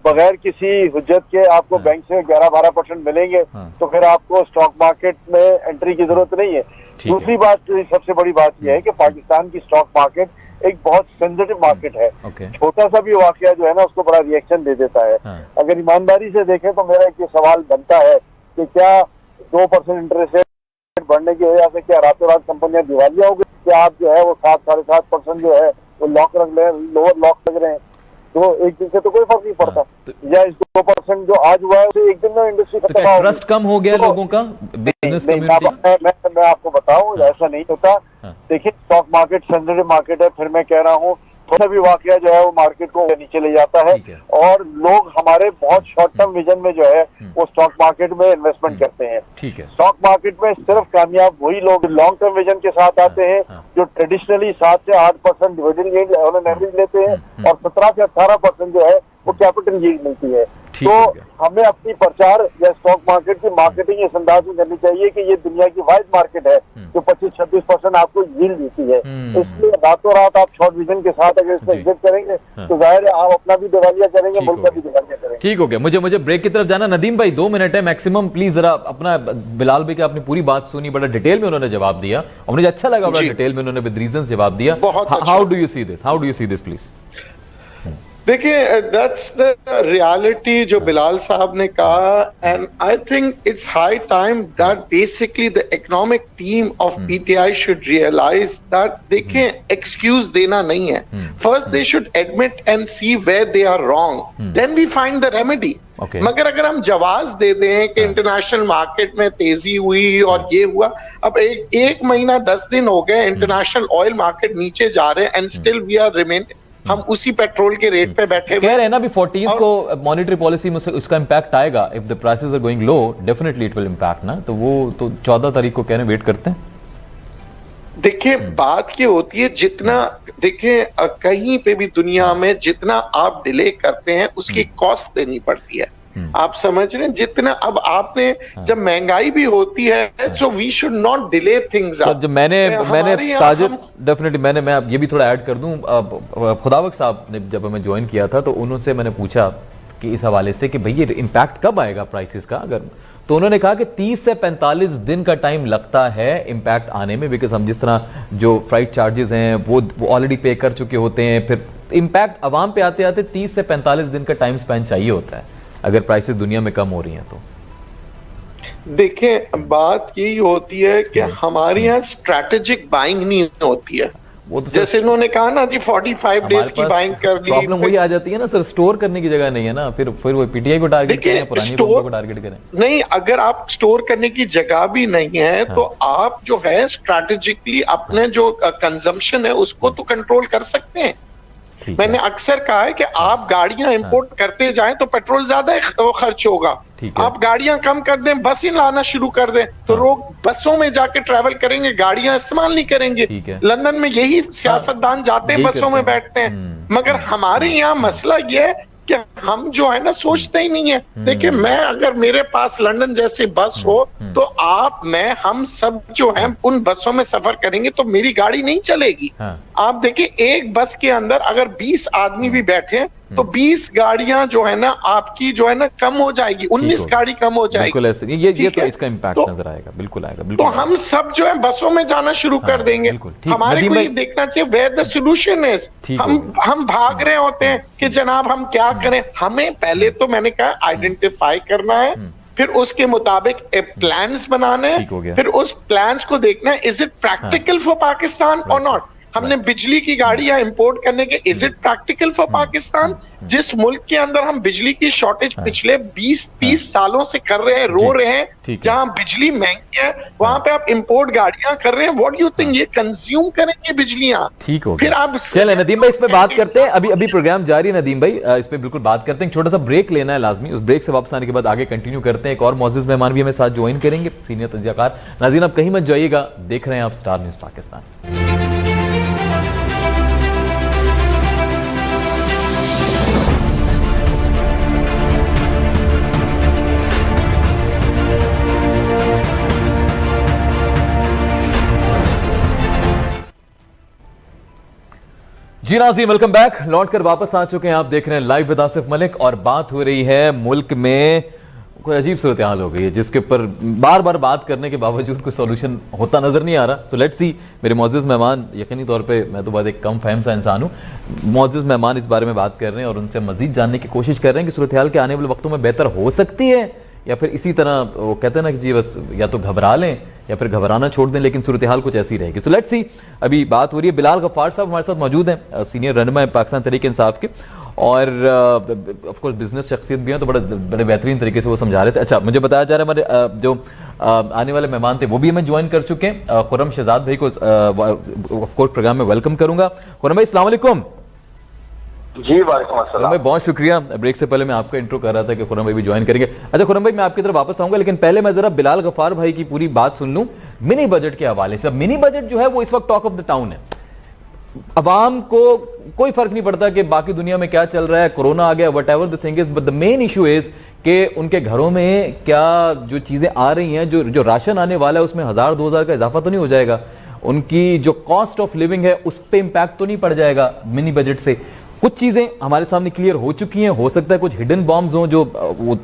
बगैर किसी हुज्जत के आपको बैंक से 11-12% मिलेंगे तो फिर आपको स्टॉक मार्केट में एंट्री की जरूरत नहीं है। दूसरी बात, सबसे बड़ी बात यह है कि पाकिस्तान की स्टॉक मार्केट एक बहुत सेंसिटिव मार्केट है। छोटा सा भी वाकया जो है ना उसको बड़ा रिएक्शन दे देता है। अगर ईमानदारी से देखें तो मेरा एक सवाल बनता है कि क्या 2% इंटरेस्ट रेट बढ़ने की वजह से क्या रातों रात कंपनियां दिवालिया हो गई? क्या आप जो है वो 7-7.5% जो है वो लॉक रख ले, लोअर लॉक लग रहे हैं, तो एक दिन से तो कोई फर्क नहीं पड़ता। या इस 2% जो आज हुआ है उसे एक दिन में इंडस्ट्री खत्म हो, ट्रस्ट कम हो गया लोगों का बिजनेस कम्युनिटी। मैं आपको बताऊं ऐसा नहीं होता। देखिए स्टॉक मार्केट सेंसिटिव मार्केट है, फिर मैं कह रहा हूँ थोड़ा भी वाकया जो है वो मार्केट को नीचे ले जाता है और लोग हमारे बहुत शॉर्ट टर्म विजन में जो है वो स्टॉक मार्केट में इन्वेस्टमेंट करते हैं। स्टॉक मार्केट में सिर्फ कामयाब वही लोग लॉन्ग टर्म विजन के साथ आते हैं जो ट्रेडिशनली 7 से 8% डिविडेंड यील्ड ऑन एवरेज लेते हैं और 17 से 18% जो है वो कैपिटल यील्ड मिलती है। तो हमें अपनी प्रचार या स्टॉक मार्केट की मार्केटिंग इस अंदाज में करनी चाहिए कि ये दुनिया की वाइड मार्केट है जो 25-26% आपको यील्ड देती है। इसलिए रातों रात आप शॉर्ट विजन के साथ अगर इसमें एग्जिट करेंगे तो जाहिर है आप अपना भी दिवालिया करेंगे, मुल्क का भी दिवालिया करेंगे। ठीक हो गया। मुझे ब्रेक की तरफ जाना। नदीम भाई 2 मिनट है मैक्सिमम, प्लीज जरा अपना बिलाल भाई की आपने पूरी बात सुनी, बड़ा डिटेल में उन्होंने जवाब दिया और मुझे अच्छा लगा बड़ा डिटेल में उन्होंने विद रीजंस जवाब दिया। How do you see this please? देखिए दैट्स द रियलिटी जो बिलाल साहब ने कहा, and I think it's high time that basically the economic team of PTI should realize that देखें एक्सक्यूज देना नहीं है। First they should admit and see where they are wrong, then we find the remedy. मगर अगर हम जवाब दे दें कि इंटरनेशनल मार्केट में तेजी हुई और ये हुआ, अब एक महीना 10 दिन हो गए इंटरनेशनल ऑयल मार्केट नीचे जा रहे हैं and still we are remain, हम उसी पेट्रोल के रेट पे बैठे कह रहे हैं ना अभी 14 को मॉनेटरी पॉलिसी में उसका इंपैक्ट आएगा। If the prices are going low definitely it will impact ना, तो वो तो 14 तारीख को कह रहे हैं, वेट करते हैं। देखिए बात ये होती है जितना देखिए कहीं पे भी दुनिया में जितना आप डिले करते हैं उसकी कॉस्ट देनी पड़ती है। आप समझ रहे हैं जितना अब आपने जब महंगाई भी होती है so we should not delay things. जब मैंने ताजिर डेफिनेटली मैं ये भी थोड़ा ऐड कर दूं, खुदावक साहब ने जब हमें ज्वाइन किया था तो उनसे मैंने पूछा कि इस हवाले से कि भाई ये इम्पैक्ट कब आएगा प्राइसेस का, अगर तो उन्होंने कहा कि 30 से 45 दिन का टाइम लगता है इम्पैक्ट आने में, बिकॉज हम जिस तरह जो फ्लाइट चार्जेस हैं वो ऑलरेडी पे कर चुके होते हैं, फिर इम्पैक्ट अवाम पे आते आते 30 से 45 दिन का टाइम स्पेन चाहिए होता है अगर प्राइसेस दुनिया में कम हो रही हैं तो। देखें बात यही होती है कि हमारे यहाँ स्ट्रैटेजिक बाइंग नहीं होती है। वो तो जैसे इन्होंने कहा ना जी 45 डेज की बाइंग कर ली, प्रॉब्लम वही आ जाती है ना सर, स्टोर करने की जगह नहीं है ना, फिर वो पीटीआई को टारगेट करें, पुरानी लोगों को टारगेट करें। नहीं, अगर आप स्टोर करने की जगह भी नहीं है तो आप जो है स्ट्रैटेजिकली अपने जो कंजम्पशन है उसको तो कंट्रोल कर सकते हैं। मैंने अक्सर कहा है कि आप गाड़ियां इंपोर्ट करते जाएं तो पेट्रोल ज्यादा खर्च होगा, आप गाड़ियां कम कर दें, बस ही लाना शुरू कर दें तो लोग बसों में जाके ट्रैवल करेंगे, गाड़ियां इस्तेमाल नहीं करेंगे। लंदन में यही सियासतदान जाते हैं, बसों में बैठते हैं। मगर हमारे यहाँ मसला ये है कि हम जो है ना सोचते ही नहीं है। देखिए मैं अगर मेरे पास लंदन जैसे बस हो तो आप मैं हम सब जो है उन बसों में सफर करेंगे तो मेरी गाड़ी नहीं चलेगी। आप देखिए एक बस के अंदर अगर 20 आदमी भी बैठे तो 20 गाड़ियां जो है ना आपकी जो है ना कम हो जाएगी, 19 गाड़ी कम हो जाएगी। बिल्कुल ऐसे ये तो इसका इम्पैक्ट नजर आएगा, बिल्कुल आएगा। तो हम सब जो है बसों में जाना शुरू कर देंगे। हमारे को ये देखना चाहिए वेयर द सॉल्यूशन इज। हम भाग रहे होते हैं कि जनाब हम क्या करें। हमें पहले तो मैंने कहा आइडेंटिफाई करना है, फिर उसके मुताबिक प्लान्स बनाने हैं, फिर उस प्लान्स को देखना है is it practical for Pakistan और नॉट। हमने बिजली की गाड़ियां इंपोर्ट करने के, is it practical for Pakistan? जिस मुल्क के अंदर हम बिजली की शॉर्टेज पिछले 20-30 सालों से कर रहे हैं, रो रहे हैं, जहां बिजली महंगी है, वहां पे आप इंपोर्ट गाड़ियां कर रहे हैं। व्हाट यू थिंक, ये कंज्यूम करेंगे बिजलियां? ठीक हो फिर आप चले नदीम भाई, इस पे बात करते हैं। अभी प्रोग्राम जारी है नदीम भाई, इस पे बिल्कुल बात करते हैं। छोटा सा ब्रेक लेना है लाजमी, उस ब्रेक से वापस आने के बाद आगे कंटिन्यू करते हैं। एक और मौजूद मेहमान भी हमें साथ ज्वाइन करेंगे, सीनियर तज्जियाकार। नाज़रीन आप कहीं मत जाइएगा, देख रहे हैं आप स्टार न्यूज़ पाकिस्तान। जी नाज़रीन वेलकम बैक, लौट कर वापस आ चुके हैं। आप देख रहे हैं लाइव विद आसिफ मलिक और बात हो रही है मुल्क में कोई अजीब सूरत हाल हो गई है जिसके ऊपर बार बार बात करने के बावजूद कोई सॉल्यूशन होता नजर नहीं आ रहा। सो लेट्स सी, मेरे मौजूद मेहमान, यकीनी तौर पे मैं तो बहुत एक कम फहम सा इंसान हूँ, मौजूद मेहमान इस बारे में बात कर रहे हैं और उनसे मजीद जानने की कोशिश कर रहे हैं कि सूरत हाल के आने वाले वक्तों में बेहतर हो सकती है या फिर इसी तरह वो कहते हैं ना कि जी बस या तो घबरा लें या फिर घबराना छोड़ दें, लेकिन सूरत हाल कुछ ऐसी रहेगी। तो लेट्स सी, अभी बात हो रही है। बिलाल गफ्फार साहब हमारे साथ मौजूद हैं, सीनियर रहनुमा है पाकिस्तान तहरीक-ए-इंसाफ के, और ऑफ कोर्स बिजनेस शख्सियत भी हैं, तो बड़े बेहतरीन तरीके से वो समझा रहे थे। अच्छा, मुझे बताया जा रहा है हमारे जो आने वाले मेहमान थे वो भी हमें ज्वाइन कर चुके हैं। खुर्रम शहजाद भाई को ऑफ कोर्स प्रोग्राम में वेलकम करूंगा। खुर्रम भाई अस्सलाम वालेकुम। जी वालेकुम अस्सलाम भाई बहुत शुक्रिया। ब्रेक से पहले मैं आपका इंट्रो कर रहा था कि खुर्रम भाई भी ज्वाइन करेंगे। अच्छा खुर्रम भाई, मैं आपकी तरफ वापस आऊंगा, लेकिन पहले मैं जरा बिलाल गफ्फार भाई की पूरी बात सुन लूं मिनी बजट के हवाले से। अब मिनी बजट जो है वो इस वक्त टॉक ऑफ द टाउन है। अवाम को कोई फर्क नहीं पड़ता कि बाकी दुनिया में क्या चल रहा है, कोरोना आ गया, what ever the thing is, but the main issue is कि उनके घरों में क्या जो चीजें आ रही हैं, जो राशन आने वाला है उसमें 1000-2000 का इजाफा तो नहीं हो जाएगा? उनकी जो कॉस्ट ऑफ लिविंग है उस पर इंपैक्ट तो नहीं पड़ जाएगा मिनी बजट से? कुछ चीजें हमारे सामने क्लियर हो चुकी हैं, हो सकता है कुछ हिडन बॉम्ब्स हों जो वो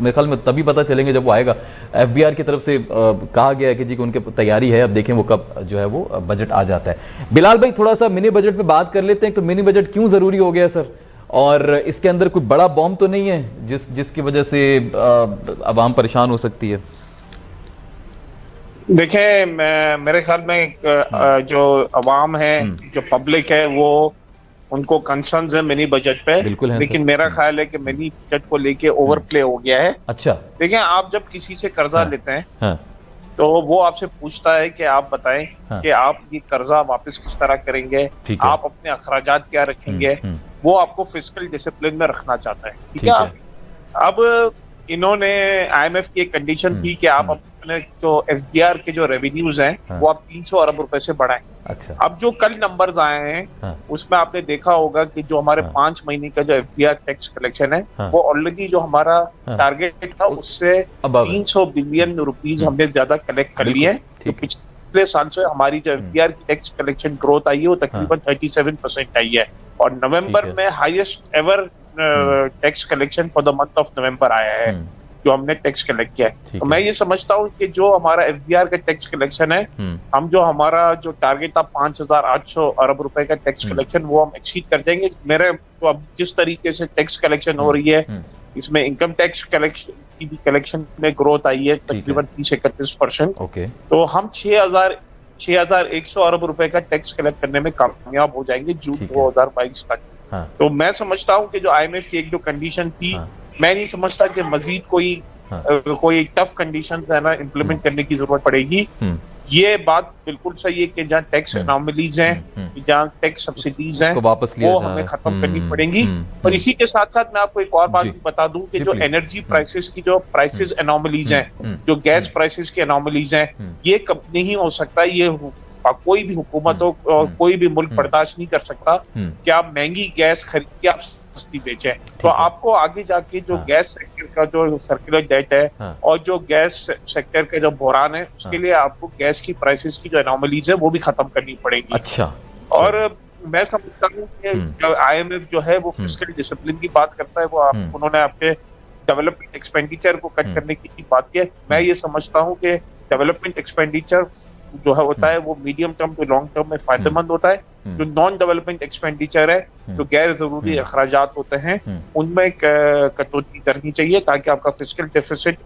मेरे ख्याल में तभी पता चलेंगे जब वो आएगा। एफबीआर की तरफ से कहा गया है कि जी कि उनकी तैयारी है, अब देखें वो कब जो है वो बजट आ जाता है। बिलाल भाई थोड़ा सा मिनी बजट पे बात कर लेते हैं। तो मिनी बजट क्यों जरूरी हो गया सर, और इसके अंदर कोई बड़ा बॉम्ब तो नहीं है जिसकी वजह से आवाम परेशान हो सकती है? देखें, मेरे ख्याल में जो अवाम है, जो पब्लिक है, वो उनको कंसर्न्स है मिनी बजट पे, लेकिन मेरा ख्याल है कि मिनी बजट को लेके ओवर प्ले हो गया है। अच्छा, देखिए, आप जब किसी से कर्जा लेते हैं तो वो आपसे पूछता है कि आप बताएं कि आप ये कर्जा वापस किस तरह करेंगे, आप अपने अखराजात क्या रखेंगे। वो आपको फिस्कल डिसिप्लिन में रखना चाहता है, ठीक है। अब इन्होंने IMF की एक कंडीशन थी कि आप अपने जो FBR के जो रेवेन्यूज हैं वो आप 300 अरब रुपए से बढ़ाएं। अच्छा। अब जो कल नंबर्स आए हैं उसमें आपने देखा होगा कि जो हमारे 5 महीने का जो FBR टैक्स कलेक्शन है वो ऑलरेडी जो हमारा टारगेट था उससे 300 बिलियन रुपीज हमने ज्यादा कलेक्ट कर लिए हैं। तो पिछले साल से हमारी जो FBR की टैक्स कलेक्शन ग्रोथ आई है वो तकरीबन 37% आई है, और नवंबर में highest ever tax collection for the month of November आया है जो हमने टैक्स कलेक्ट किया है। तो मैं ये समझता हूँ कि जो हमारा FBR का टैक्स कलेक्शन है, हम जो हमारा जो टारगेट था 5800 अरब रुपए का टैक्स कलेक्शन, वो हम एक्सीड कर देंगे। मेरे तो अब जिस तरीके से टैक्स कलेक्शन हो रही है, इसमें इनकम टैक्स कलेक्शन की भी कलेक्शन में ग्रोथ आई है तकरीबन 30-31%। तो हम 6100 अरब रुपए का टैक्स कलेक्ट करने में कामयाब हो जाएंगे जून 2022 तक। तो मैं समझता हूँ कि जो IMF की एक जो कंडीशन थी, मैं नहीं समझता कि मजीद कोई टफ कंडीशन है ना इम्प्लीमेंट करने की जरूरत पड़ेगी। ये बात बिल्कुल सही है कि जहाँ टैक्स एनोमलीज हैं, जहाँ टैक्स सब्सिडीज हैं, वो हमें खत्म करनी पड़ेंगी। और इसी के साथ साथ मैं आपको एक और बात भी बता दूं कि जो एनर्जी प्राइसेस की जो प्राइसेस एनोमलीज हैं, जो गैस प्राइसेस की एनोमलीज हैं, ये कब नहीं हो सकता, ये कोई भी हुकूमत हो और कोई भी मुल्क बर्दाश्त नहीं कर सकता कि आप महंगी गैस खरीद के आप सस्ती बेचें। तो आपको आगे जाके जो गैस सेक्टर का जो सर्कुलर डेट है और जो गैस सेक्टर का जो बहरान है, उसके लिए आपको गैस की प्राइसेस की जो एनोमलीज है वो भी खत्म करनी पड़ेगी। अच्छा। और मैं समझता हूँ कि जो IMF जो है वो फिस्कल डिसिप्लिन की बात करता है, वो उन्होंने अपने डेवलपमेंट एक्सपेंडिचर को कट करने की बात की है। मैं ये समझता हूँ कि डेवलपमेंट एक्सपेंडिचर जो है होता है वो medium term to long term में फायदेमंद होता है। जो नॉन डेवलपमेंट एक्सपेंडिचर है, जो गैर जरूरी अखराजात होते हैं, उनमें कटौती करनी चाहिए ताकि आपका फिस्कल डेफिसिट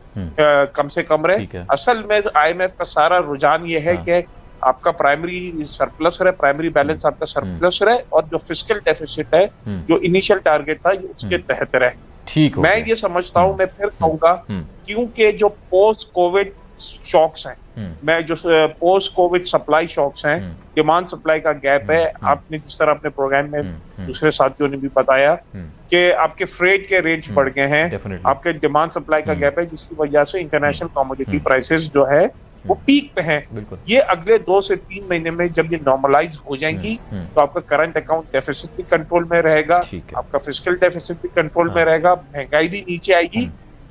कम से कम रहे। असल में IMF का सारा रुझान ये है कि आपका प्राइमरी सरप्लस रहे, प्राइमरी बैलेंस आपका सरप्लस रहे, और जो फिस्कल डेफिसिट है जो इनिशियल टारगेट था उसके तहत रहे। ठीक, मैं ये समझता हूँ, मैं फिर कहूंगा, क्योंकि जो पोस्ट कोविड शॉक्स हैं, मैं जो पोस्ट कोविड सप्लाई शॉक्स हैं, डिमांड सप्लाई का गैप है, आपने जिस तरह अपने प्रोग्राम में दूसरे साथियों ने भी बताया कि आपके फ्रेट के रेट्स बढ़ गए हैं, आपके डिमांड सप्लाई का गैप है, जिसकी वजह से इंटरनेशनल कमोडिटी प्राइसेस जो है वो पीक पे हैं। ये अगले 2 से 3 महीने में जब ये नॉर्मलाइज हो जाएंगी तो आपका करंट अकाउंट डेफिसिट भी कंट्रोल में रहेगा, आपका फिस्कल डेफिसिट भी कंट्रोल में रहेगा, महंगाई भी नीचे आएगी।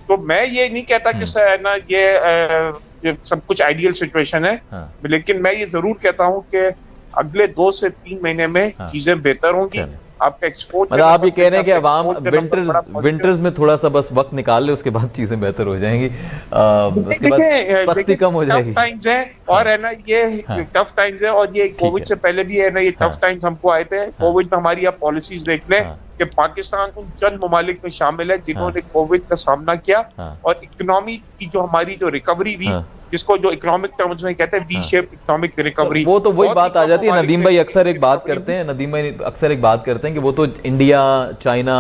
तो मैं ये नहीं कहता कि ना ये सब कुछ आइडियल सिचुएशन है, लेकिन मैं ये जरूर कहता हूँ कि अगले 2 से 3 महीने में चीजें बेहतर होंगी। आपका एक्सपोर्ट, मतलब आप ये कह रहे हैं कि अवाम विंटर्स में थोड़ा सा बस वक्त निकाल ले, उसके बाद चीजें बेहतर हो जाएंगी, उसके बाद सख्ती कम हो जाएगी। टफ टाइम्स है, और है ना ये टफ टाइम्स है, और ये कोविड से पहले भी है ना, ये टफ टाइम्स हमको आए थे। कोविड में हमारी आप पॉलिसीज देख लें कि पाकिस्तान उन चंद ममालिक में शामिल है जिन्होंने कोविड का सामना किया, और इकोनॉमी की जो हमारी जो रिकवरी हुई, जिसको जो इकोनॉमिक टर्म्स में कहते हैं वी शेप इकोनॉमिक रिकवरी, वो तो वही बात आ जाती है। नदीम भाई अक्सर एक बात करते हैं कि वो तो इंडिया, चाइना,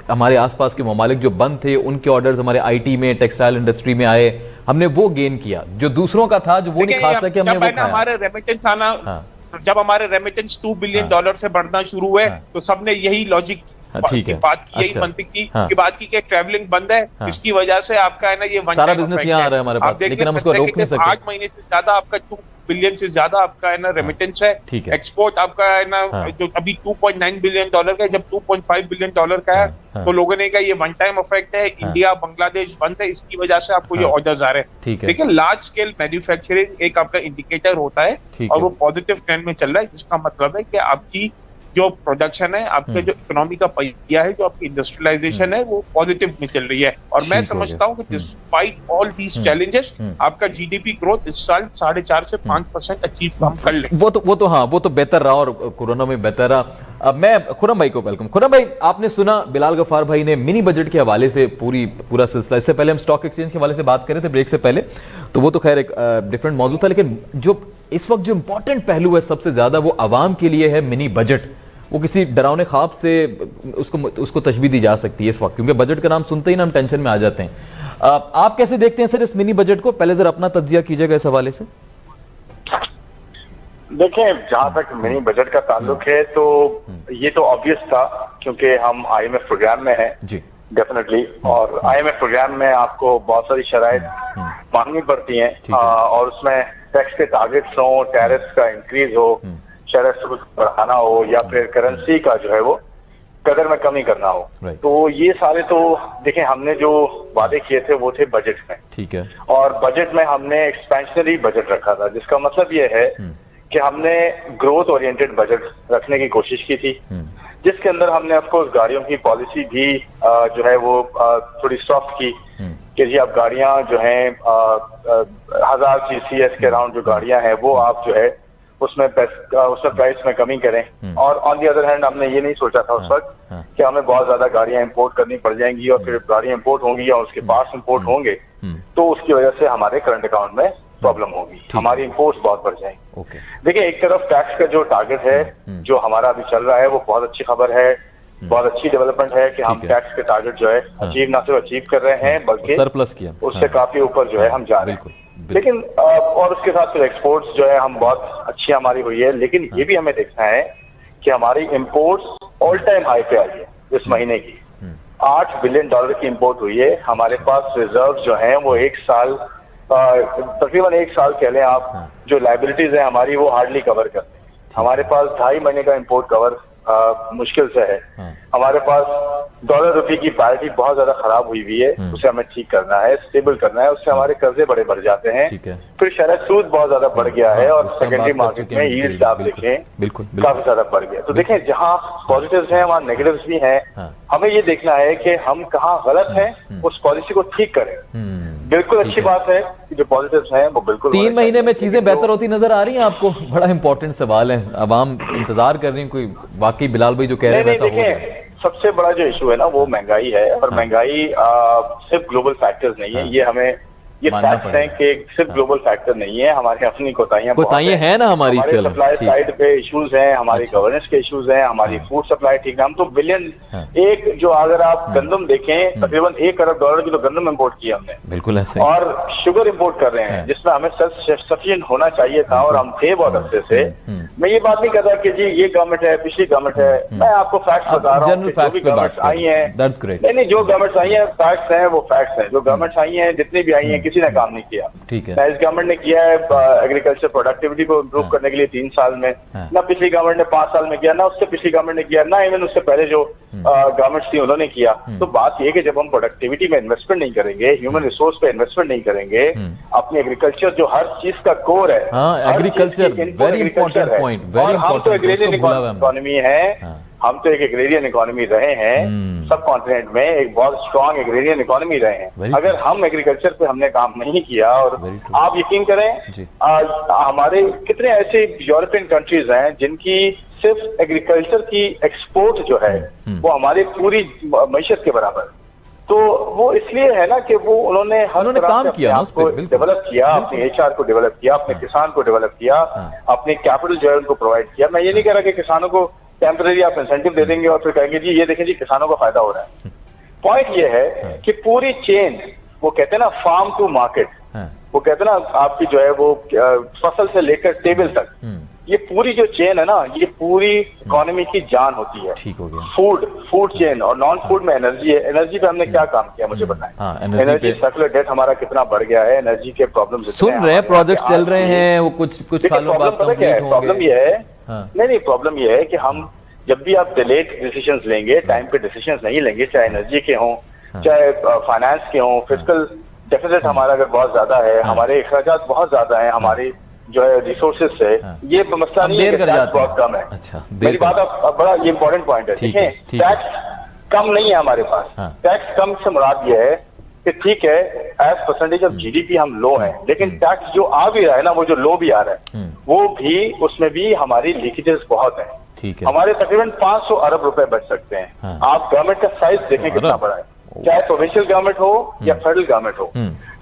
हमारे आसपास के ममालिक जो बंद थे उनके ऑर्डर्स हमारे आईटी में, टेक्सटाइल इंडस्ट्री में आए, हमने वो गेन किया जो दूसरों का था, जो वो नहीं खा सके, हमने वो खाया। हमारे रेमिटेंस आना, जब हमारे रेमिटेंस $2 बिलियन से बढ़ना शुरू हुए, तो सबने यही लॉजिक की बात की, यही मंतिक की बात की कि ट्रैवलिंग बंद है, इसकी वजह से आपका है ना ये सारा बिजनेस यहाँ आ रहा है हमारे पास, लेकिन हम उसको रोक नहीं सकते। 8 महीने से ज्यादा आपका 2 बिलियन से ज्यादा आपका है ना रेमिटेंस है। एक्सपोर्ट आपका है ना जो अभी $2.9 बिलियन का है, जब $2.5 बिलियन का है, तो लोगों ने कहा ये वन टाइम इफेक्ट है, इंडिया बांग्लादेश बंद है, इसकी वजह से आपको ये ऑर्डर्स आ रहे हैं। लेकिन लार्ज स्केल मैन्युफैक्चरिंग एक आपका इंडिकेटर होता है, और वो पॉजिटिव ट्रेंड में चल रहा है, जिसका मतलब है कि आपकी जो प्रोडक्शन है, आपके जो इकोनॉमी का पहिया है, जो आपकी इंडस्ट्रियलाइजेशन है, वो पॉजिटिव में चल रही है। और मैं समझता हूँ कि डिस्पाइट ऑल दीज चैलेंजेस, आपका जीडीपी ग्रोथ इस साल 4.5 से 5% अचीव हम कर लें। वो तो बेहतर रहा, और कोरोना में बेहतर रहा। अब मैं खुरम भाई को वेलकम। खुरम भाई, आपने सुना बिलाल गफ्फार भाई ने मिनी बजट के हवाले से पूरा सिलसिला, इससे पहले हम स्टॉक एक्सचेंज के हवाले से बात कर रहे थे ब्रेक से पहले, तो वो तो खैर एक डिफरेंट मौजूद था, लेकिन जो इस वक्त जो इंपॉर्टेंट पहलू है सबसे ज्यादा, वो आवाम के लिए है मिनी बजट। वो किसी डरावने ख्वाब से उसको तशबीह दी जा सकती है इस वक्त, क्योंकि बजट का नाम सुनते ही ना हम टेंशन में आ जाते हैं। आप कैसे देखते हैं सर इस मिनी बजट को? पहले जरा अपना तज्जिया कीजिएगा इस हवाले से। देखिए, जहां तक मिनी बजट का ताल्लुक है, तो ये तो ऑब्वियस था, क्योंकि हम IMF प्रोग्राम में हैं जी, डेफिनेटली, और IMF प्रोग्राम में आपको बहुत सारी शराइत मांगनी पड़ती हैं, और उसमें टैक्स के टारगेट्स हो, टैरिफ का इंक्रीज हो, शरह सूद बढ़ाना हो, या फिर करेंसी का जो है वो कदर में कमी करना हो, तो ये सारे तो देखें, हमने जो वादे किए थे वो थे बजट में, ठीक है, और बजट में हमने एक्सपेंशनरी बजट रखा था, जिसका मतलब ये है कि हमने ग्रोथ ओरिएंटेड बजट रखने की कोशिश की थी, जिसके अंदर हमने ऑफकोर्स गाड़ियों की पॉलिसी भी जो है वो थोड़ी सॉफ्ट की, कि जी आप गाड़ियां जो हैं 1000 CCS के अराउंड जो गाड़ियां हैं वो आप जो है उसमें प्राइस में कमी करें। और ऑन दी अदर हैंड हमने ये नहीं सोचा था उस वक्त कि हमें बहुत ज्यादा गाड़ियां इंपोर्ट करनी पड़ जाएंगी, और फिर गाड़ियां इंपोर्ट होंगी या उसके पार्ट्स इंपोर्ट होंगे, तो उसकी वजह से हमारे करंट अकाउंट में प्रॉब्लम होगी, हमारी इंपोर्ट्स बहुत बढ़ जाएंगी। देखिए, एक तरफ टैक्स का जो टारगेट है जो हमारा अभी चल रहा है, वो बहुत अच्छी खबर है, बहुत अच्छी डेवलपमेंट है कि हम टैक्स के टारगेट जो है अचीव ना सिर्फ अचीव कर रहे हैं, बल्कि सरप्लस किया, उससे काफी ऊपर जो है हम जा रहे हैं। लेकिन और उसके साथ फिर एक्सपोर्ट्स जो है हम बहुत अच्छी हमारी हुई है, लेकिन ये भी हमें देखना है कि हमारी इंपोर्ट्स ऑल टाइम हाई पे आई है। इस महीने की $8 बिलियन की इंपोर्ट हुई है। हमारे पास रिजर्व जो हैं वो तकरीबन एक साल कह लें आप, जो लाइबिलिटीज है हमारी वो हार्डली कवर करते हैं। हमारे पास 2.5 महीने का इंपोर्ट कवर मुश्किल से है। हमारे पास डॉलर रुपये की पैरिटी बहुत ज्यादा खराब हुई है, उसे हमें ठीक करना है, स्टेबल करना है, उससे हमारे कर्जे बड़े बढ़ जाते हैं। फिर शरह सूद बहुत ज्यादा बढ़ गया है, और सेकेंडरी मार्केट में यील्ड आप देखें काफी ज्यादा बढ़ गया। तो देखें, जहाँ पॉजिटिव्स हैं वहाँ नेगेटिव्स भी हैं। हमें ये देखना है कि हम कहाँ गलत हैं, उस पॉलिसी को ठीक करें। बिल्कुल अच्छी बात है कि जो पॉजिटिव्स हैं वो बिल्कुल 3 महीने में चीजें बेहतर होती नजर आ रही हैं आपको? बड़ा इंपॉर्टेंट सवाल है, अवाम इंतजार कर रही है, कोई वाकई बिलाल भाई जो कह रहे हैं देखिए, सबसे बड़ा जो इशू है ना वो महंगाई है, और महंगाई सिर्फ ग्लोबल फैक्टर्स नहीं है, ये हमें ये फैक्ट हैं कि सिर्फ ग्लोबल फैक्टर नहीं है, हमारे अपनी कोताहियां हैं ना हमारी, चलो सप्लाई साइड पे इश्यूज हैं, हमारी गवर्नेंस के इश्यूज हैं, हमारी फूड सप्लाई ठीक है। हम तो बिलियन एक जो अगर आप गंदम देखें तकरीबन $1 अरब की तो गंदम इम्पोर्ट किया हमने, बिल्कुल ऐसे, और शुगर इम्पोर्ट कर रहे हैं जिसमें हमें सेल्फ सफिशिएंट होना चाहिए था और हम थे बहुत अरसे से। मैं ये बात नहीं कर रहा कि जी ये गवर्नमेंट है पिछली गवर्नमेंट है, मैं आपको फैक्ट्स बता रहा हूँ, जो भी गवर्नमेंट आई है नहीं जो गवर्नमेंट आई है फैक्ट्स हैं, वो फैक्ट्स हैं। जो गवर्नमेंट आई है जितनी भी आई है किसी ने काम नहीं किया। ठीक है, ना इस गवर्नमेंट ने किया है एग्रीकल्चर प्रोडक्टिविटी को इम्प्रूव करने के लिए 3 साल में, ना पिछली गवर्नमेंट ने 5 साल में किया, ना उससे पिछली गवर्नमेंट ने किया, ना इवन उससे पहले जो गवर्नमेंट्स थी उन्होंने किया। तो बात यह कि जब हम प्रोडक्टिविटी में इन्वेस्टमेंट नहीं करेंगे, ह्यूमन रिसोर्स पे इन्वेस्टमेंट नहीं करेंगे, अपनी एग्रीकल्चर जो हर चीज का कोर है, एग्रीकल्चर वेरी इंपॉर्टेंट पॉइंट, और हम तो एग्रेरियन इकोनॉमी है, हम तो एक एग्रेरियन इकोनॉमी रहे हैं, सब कॉन्टिनेंट में एक बहुत स्ट्रॉन्ग एग्रेरियन इकोनॉमी रहे हैं। अगर हम एग्रीकल्चर पे हमने काम नहीं किया, और आप यकीन करें हमारे कितने ऐसे यूरोपियन कंट्रीज हैं जिनकी सिर्फ एग्रीकल्चर की एक्सपोर्ट जो है वो हमारी पूरी मईशत के बराबर। तो वो इसलिए है ना कि वो उन्होंने काम किया, उसको डेवलप किया, अपने HR को डेवलप किया, अपने किसान को डेवलप किया, अपने कैपिटल जो है उनको प्रोवाइड किया। मैं ये नहीं कह रहा कि किसानों को टेम्पररी आप इंसेंटिव दे देंगे और फिर कहेंगे जी ये देखें जी किसानों का फायदा हो रहा है। पॉइंट ये है कि पूरी चेन, वो कहते हैं ना फार्म टू मार्केट, वो कहते हैं ना आपकी जो है वो फसल से लेकर टेबल तक, ये पूरी जो चेन है ना, ये पूरी इकोनॉमी की जान होती है। ठीक हो गया। फूड चेन और नॉन फूड में एनर्जी है। एनर्जी पे हमने क्या काम किया मुझे बताएं। एनर्जी सर्कुलर डेट हमारा कितना बढ़ गया है, एनर्जी के प्रॉब्लम सुन रहे हैं, प्रोजेक्ट्स चल रहे हैं, वो कुछ सालों बाद प्रॉब्लम ये है नहीं प्रॉब्लम ये है कि हम जब भी आप डिलेड डिसीजंस लेंगे, टाइम पे डिसीजंस नहीं लेंगे, चाहे एनर्जी के हों चाहे फाइनेंस के हों, फिजिकल डेफिसिट हमारा अगर बहुत ज्यादा है, हमारे अखराजात बहुत ज्यादा है, हमारी जो है रिसोर्सेज से, ये मसला नहीं है कि टैक्स बहुत कम है। अच्छा, मेरी बात अब बड़ा ये इंपॉर्टेंट पॉइंट है, देखें टैक्स कम नहीं है हमारे पास। टैक्स कम से मुराद ये है कि ठीक है एज परसेंटेज ऑफ GDP हम लो हैं, लेकिन टैक्स जो आ भी रहा है ना, वो जो लो भी आ रहा है वो भी, उसमें भी हमारी लीकेजेस बहुत है। ठीक है, हमारे तकरीबन 500 अरब रुपए बच सकते हैं। आप गवर्नमेंट का साइज देखें कितना बड़ा है, चाहे प्रोविंशियल गवर्नमेंट हो या फेडरल गवर्नमेंट हो।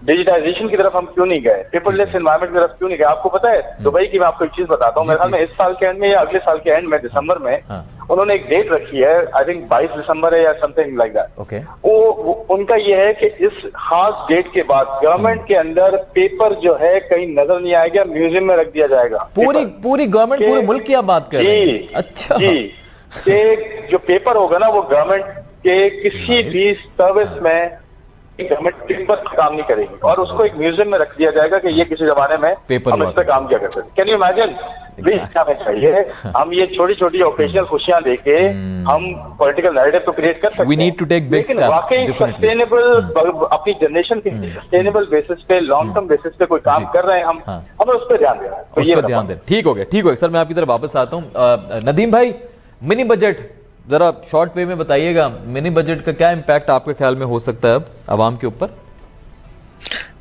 डिजिटाइजेशन की तरफ हम क्यों नहीं गए, पेपरलेस एनवायरमेंट की तरफ क्यों नहीं गए? आपको पता है दुबई की, मैं आपको एक चीज बताता हूँ, मेरे ख्याल में इस साल के एंड में या अगले साल के एंड में दिसंबर में उन्होंने एक डेट रखी है, आई थिंक 22 दिसंबर है या समथिंग लाइक दैट। ओके, वो उनका ये है कि इस खास डेट के बाद गवर्नमेंट के अंदर पेपर जो है कहीं नजर नहीं आएगा, म्यूजियम में रख दिया जाएगा। पूरी गवर्नमेंट, पूरे मुल्क की आप बात कर रहे हैं? अच्छा जी, जो पेपर होगा ना वो गवर्नमेंट के किसी भी सर्विस में गवर्नमेंट पेपर काम नहीं करेगी, और उसको एक म्यूजियम में रख दिया जाएगा कि ये किसी जमाने में हम इस पे काम किया करते थे। Can you imagine? चाहिए हम ये छोटी छोटी ओकेजनल खुशियां देके हम पॉलिटिकल नैरेटिव तो क्रिएट कर सकते हैं। We need to take big लेकिन steps, वाकई सस्टेनेबल अपनी जनरेशन के सस्टेनेबल बेसिस पे, लॉन्ग टर्म बेसिस पे कोई काम कर रहे हैं, हमें उस पर ध्यान देना है। उस पर ध्यान दें। ठीक हो गया सर, मैं आपकी तरफ वापस आता हूँ। नदीम भाई, मिनी बजट जरा शॉर्ट वे में बताइएगा, मिनी बजट का क्या इम्पैक्ट आपके ख्याल में हो सकता है अब आवाम के ऊपर?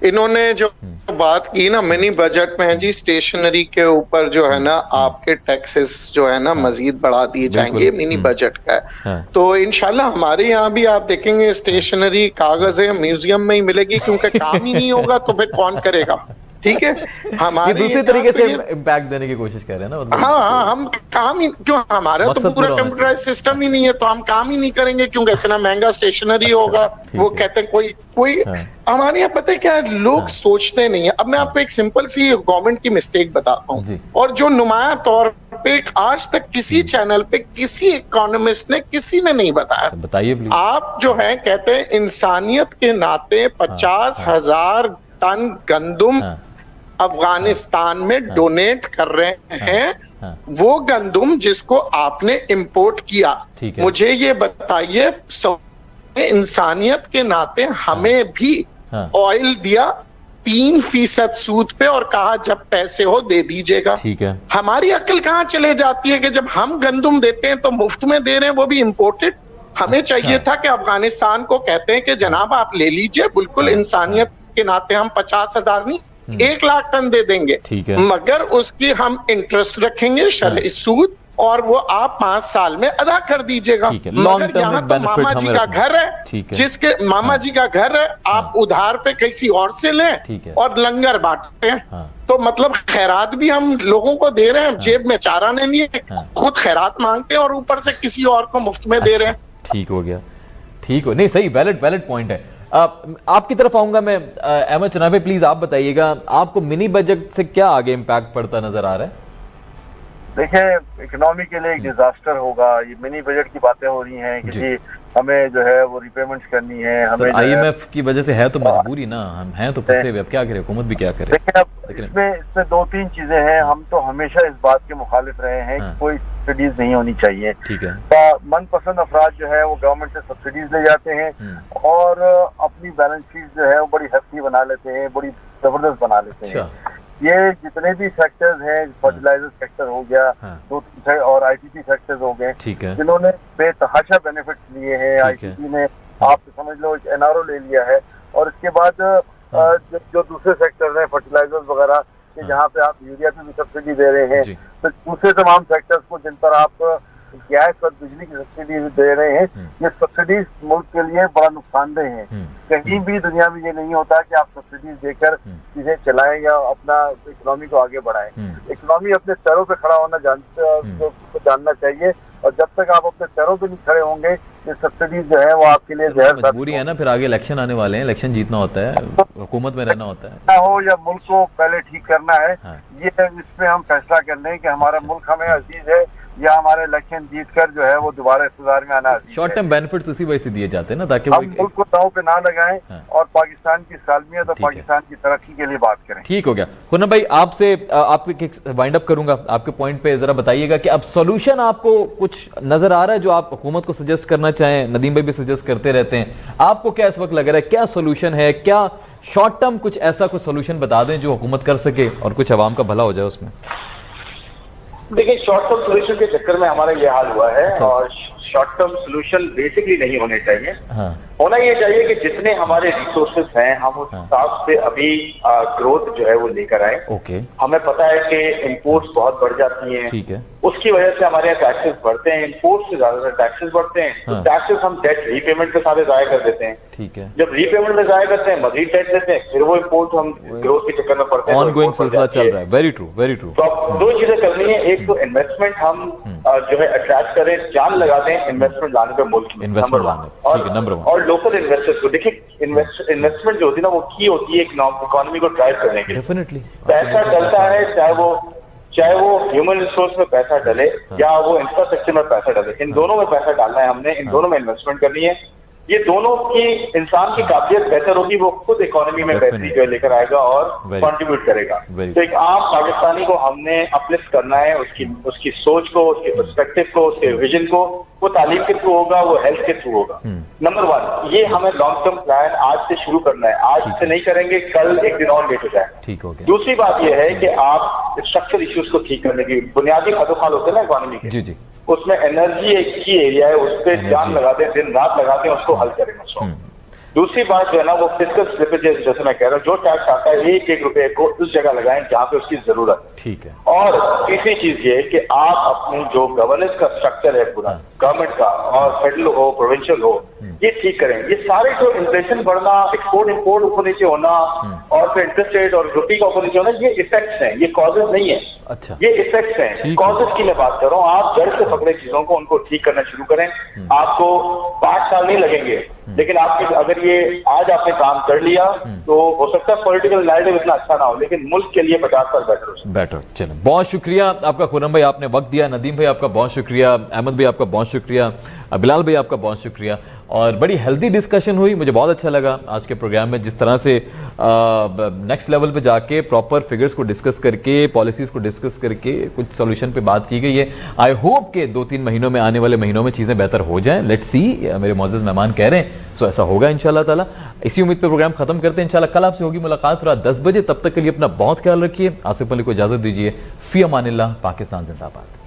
इन्होंने जो बात की ना मिनी बजट में है जी, स्टेशनरी के ऊपर जो है ना आपके टैक्सेस जो है ना मजीद बढ़ा दिए जाएंगे, मिनी बजट का है। तो इंशाल्लाह हमारे यहाँ भी आप देखेंगे स्टेशनरी कागज है म्यूजियम में ही मिलेगी, क्योंकि काम ही नहीं होगा तो फिर कौन करेगा? ठीक है, हमारे दूसरी तरीके से इम्पैक्ट देने की कोशिश कर रहे हैं ना, मतलब हाँ, हम काम ही क्यों, हमारा तो पूरा कंप्यूटराइज सिस्टम ही नहीं है, तो हम काम ही नहीं करेंगे क्योंकि इतना महंगा स्टेशनरी होगा। वो कहते हैं कोई हमारे यहाँ पता है क्या लोग सोचते नहीं है। अब मैं आपको एक सिंपल सी गवर्नमेंट की मिस्टेक बताता हूँ, और जो नुमाया तौर पे आज तक किसी चैनल पे किसी इकोनॉमिस्ट ने किसी ने नहीं बताया। बताइए प्लीज। आप जो है कहते हैं इंसानियत के नाते 50,000 टन गंदुम अफगानिस्तान में डोनेट कर रहे हैं, वो गंदुम जिसको आपने इंपोर्ट किया। मुझे ये बताइए, इंसानियत के नाते हमें भी ऑयल दिया 3% सूद पे और कहा जब पैसे हो दे दीजिएगा। ठीक है, हमारी अक्ल कहाँ चले जाती है कि जब हम गंदुम देते हैं तो मुफ्त में दे रहे हैं, वो भी इंपोर्टेड। हमें चाहिए था कि अफगानिस्तान को कहते हैं कि जनाब आप ले लीजिए, बिल्कुल इंसानियत के नाते हम 50,000 नहीं 1 लाख टन दे देंगे, मगर उसकी हम इंटरेस्ट रखेंगे, शरई सूद और वो आप 5 साल में अदा कर दीजिएगा। मगर यहाँ तो मामा जी का घर है, जिसके मामा जी का घर है, आप उधार पे किसी और से लें और लंगर बांटते हैं। तो मतलब खैरात भी हम लोगों को दे रहे हैं, जेब में चारा नहीं है, खुद खैरात मांगते हैं और ऊपर से किसी और को मुफ्त में दे रहे हैं। ठीक हो गया, ठीक हो, नहीं सही, वैलिड पॉइंट है। आपकी तरफ आऊंगा मैं। अहमद चनाबे, प्लीज आप बताइएगा, आपको मिनी बजट से क्या आगे इम्पैक्ट पड़ता नजर आ रहा है? देखिए, इकोनॉमी के लिए एक डिजास्टर होगा। ये मिनी बजट की बातें हो रही हैं कि हमें जो है वो रिपेमेंट्स करनी है, हमें IMF की वजह से है तो मजबूरी ना, हम हैं तो फंसे हुए, अब क्या करें, हुकूमत भी क्या करे। देखिए, अब इसमें 2-3 चीजें हैं। हम तो हमेशा इस बात के मुखालिफ रहे हैं कि कोई सब्सिडीज नहीं होनी चाहिए। ठीक है। मनपसंद अफराद जो है वो गवर्नमेंट से सब्सिडीज ले जाते हैं और अपनी बैलेंस शीट जो है वो बड़ी hefty बना लेते हैं, बड़ी जबरदस्त बना लेते हैं। ये जितने भी सेक्टर्स हैं, फर्टिलाइजर सेक्टर हो गया, 2-3 और ITC सेक्टर्स हो गए, जिन्होंने बेतहाशा बेनिफिट्स लिए हैं। ITC ने आप समझ लो एक NRO ले लिया है, और इसके बाद जो दूसरे सेक्टर्स हैं फर्टिलाइजर्स वगैरह के, जहाँ पे आप यूरिया पे भी सब्सिडी दे रहे हैं, तो दूसरे तमाम सेक्टर्स को जिन पर आप गैस और बिजली की सब्सिडी दे रहे हैं, ये सब्सिडीज मुल्क के लिए बड़ा नुकसानदेह है। कहीं भी दुनिया में ये नहीं होता कि आप सब्सिडीज देकर चीजें चलाएं या अपना इकोनॉमी को आगे बढ़ाएं। इकोनॉमी अपने पैरों पे खड़ा होना जानना चाहिए, और जब तक आप अपने पैरों पे नहीं खड़े होंगे, ये सब्सिडीज जो है वो आपके लिए जहर मजबूरी है ना। फिर आगे इलेक्शन आने वाले हैं, इलेक्शन जीतना होता है, हुकूमत में रहना होता है, ना हो या मुल्क को पहले ठीक करना है। ये इसमें हम फैसला कर लें कि हमारा मुल्क हमें अजीज है या हमारे इलेक्शन जीतकर जो है वो दोबारा इक़्तिदार में आना। शॉर्ट टर्म बेनिफिट्स उसी वजह से दिए जाते हैं ना, ताकि हम मुल्क को दांव पे ना लगाएं और पाकिस्तान की सालमियत और पाकिस्तान की तरक्की के लिए बात करें। ठीक हो गया। खुर्रम भाई, आपसे आपके वाइंड अप करूंगा, आपके पॉइंट पे जरा बताइएगा कि अब सॉल्यूशन आपको कुछ नजर आ रहा है जो आप हुकूमत को सजेस्ट करना चाहें? नदीम भाई भी सजेस्ट करते रहते हैं, आपको क्या इस वक्त लग रहा है, क्या सोल्यूशन है? क्या शॉर्ट टर्म कुछ ऐसा कुछ सोल्यूशन बता दें जो हुकूमत कर सके और कुछ अवाम का भला हो जाए उसमें? देखिए, शॉर्ट टर्म सोल्यूशन के चक्कर में हमारा ये हाल हुआ है, और शॉर्ट टर्म सोल्यूशन बेसिकली नहीं होने चाहिए। होना ये चाहिए कि जितने हमारे रिसोर्सेज हैं, हम उस हिसाब से अभी ग्रोथ जो है वो लेकर आए। हमें पता है कि इंपोर्ट्स बहुत बढ़ जाती हैं, ठीक है, उसकी वजह से हमारे यहाँ टैक्सेस बढ़ते हैं, इंपोर्ट से ज्यादा टैक्सेस बढ़ते हैं। तो टैक्सेस हम डेट रीपेमेंट पे सारे जाया कर देते हैं। ठीक है, जब रीपेमेंट में जाया करते हैं, मजीद टैक्स देते हैं, फिर वो इंपोर्ट हम ग्रोथ के चक्कर में पड़ते हैं। ऑनगोइंग सिलसिला चल रहा है। Very true, very true. तो अब 2 चीजें करनी है। एक तो इन्वेस्टमेंट हम जो है अट्रैक्ट करें, जान लगा दें इन्वेस्टमेंट लाने पे मुल्क में, नंबर 1। और लोकल इन्वेस्टर्स को देखिए, इन्वेस्टमेंट जो होती है ना, वो की होती है इकोनॉमी को ड्राइव करने के लिए। डेफिनेटली पैसा डलता है, चाहे वो ह्यूमन रिसोर्स में पैसा डले या वो इंफ्रास्ट्रक्चर में पैसा डले, इन दोनों में पैसा डालना है हमने, इन दोनों में इन्वेस्टमेंट करनी है। ये दोनों की इंसान की काबिलियत बेहतर होगी, वो खुद इकोनॉमी में बेहतरी जो लेकर आएगा और कंट्रीब्यूट करेगा। तो एक आम पाकिस्तानी को हमने अपलिफ्ट करना है, उसकी सोच को, उसके पर्सपेक्टिव को, उसके विजन को। वो तालीम के थ्रू होगा, वो हेल्थ के थ्रू होगा। नंबर 1, ये हमें लॉन्ग टर्म प्लान आज से शुरू करना है। आज से नहीं करेंगे, कल एक दिन और लेट हो जाए। ठीक हो गया। दूसरी बात यह है कि आप स्ट्रक्चरल इश्यूज को ठीक करने की, बुनियादी खदोखाल होते हैं ना इकोनॉमी के, जी, उसमें एनर्जी एक की एरिया है, उस पर जान लगाते हैं, दिन रात लगाते हैं, उसको हल करें उसको। दूसरी बात जो है ना, वो फिस्कल स्लिपेजेस, जैसे मैं कह रहा हूँ, जो टैक्स आता है एक रुपए को उस जगह लगाएं जहां पे उसकी जरूरत है। ठीक है। और तीसरी चीज ये कि आप अपने जो गवर्नेंस का स्ट्रक्चर है पूरा गवर्नमेंट का, और फेडरल हो, प्रोविंशियल हो, ये ठीक करें। ये सारे जो इन्फ्लेशन बढ़ना, एक्सपोर्ट इंपोर्ट ऊपर नीचे होना, और फिर इंटरेस्ट रेट और रुपी का ऊपर नीचे होना, ये इफेक्ट्स हैं, ये कॉजेज नहीं है। अच्छा, ये इफेक्ट्स हैं, कॉजेज की मैं बात कर रहा हूँ। आप जड़ से पकड़े चीजों को, उनको ठीक करना शुरू करें। आपको 5 साल नहीं लगेंगे, लेकिन आपके अगर ये आज आपने काम कर लिया तो हो सकता है पॉलिटिकल नैरेटिव इतना अच्छा ना हो, लेकिन मुल्क के लिए 50 साल बेटर। चलो, बहुत शुक्रिया आपका खुर्रम भाई, आपने वक्त दिया। नदीम भाई आपका बहुत शुक्रिया, अहमद भाई आपका बहुत शुक्रिया, बिलाल भाई आपका बहुत शुक्रिया। और बड़ी हेल्दी डिस्कशन हुई, मुझे बहुत अच्छा लगा आज के प्रोग्राम में, जिस तरह से नेक्स्ट लेवल पे जाके प्रॉपर फिगर्स को डिस्कस करके, पॉलिसीज को डिस्कस करके कुछ सॉल्यूशन पे बात की गई है। आई होप के 2-3 महीनों में, आने वाले महीनों में चीज़ें बेहतर हो जाएं। लेट्स सी, मेरे मौजूद मेहमान कह रहे हैं, सो ऐसा होगा इंशाल्लाह ताला। इसी उम्मीद पे प्रोग्राम खत्म करते हैं। इंशाल्लाह कल आपसे होगी मुलाकात रात 10 बजे। तब तक के लिए अपना बहुत ख्याल रखिए। आसिफ अली को इजाजत दीजिए। फी अमानिल्लाह। पाकिस्तान जिंदाबाद।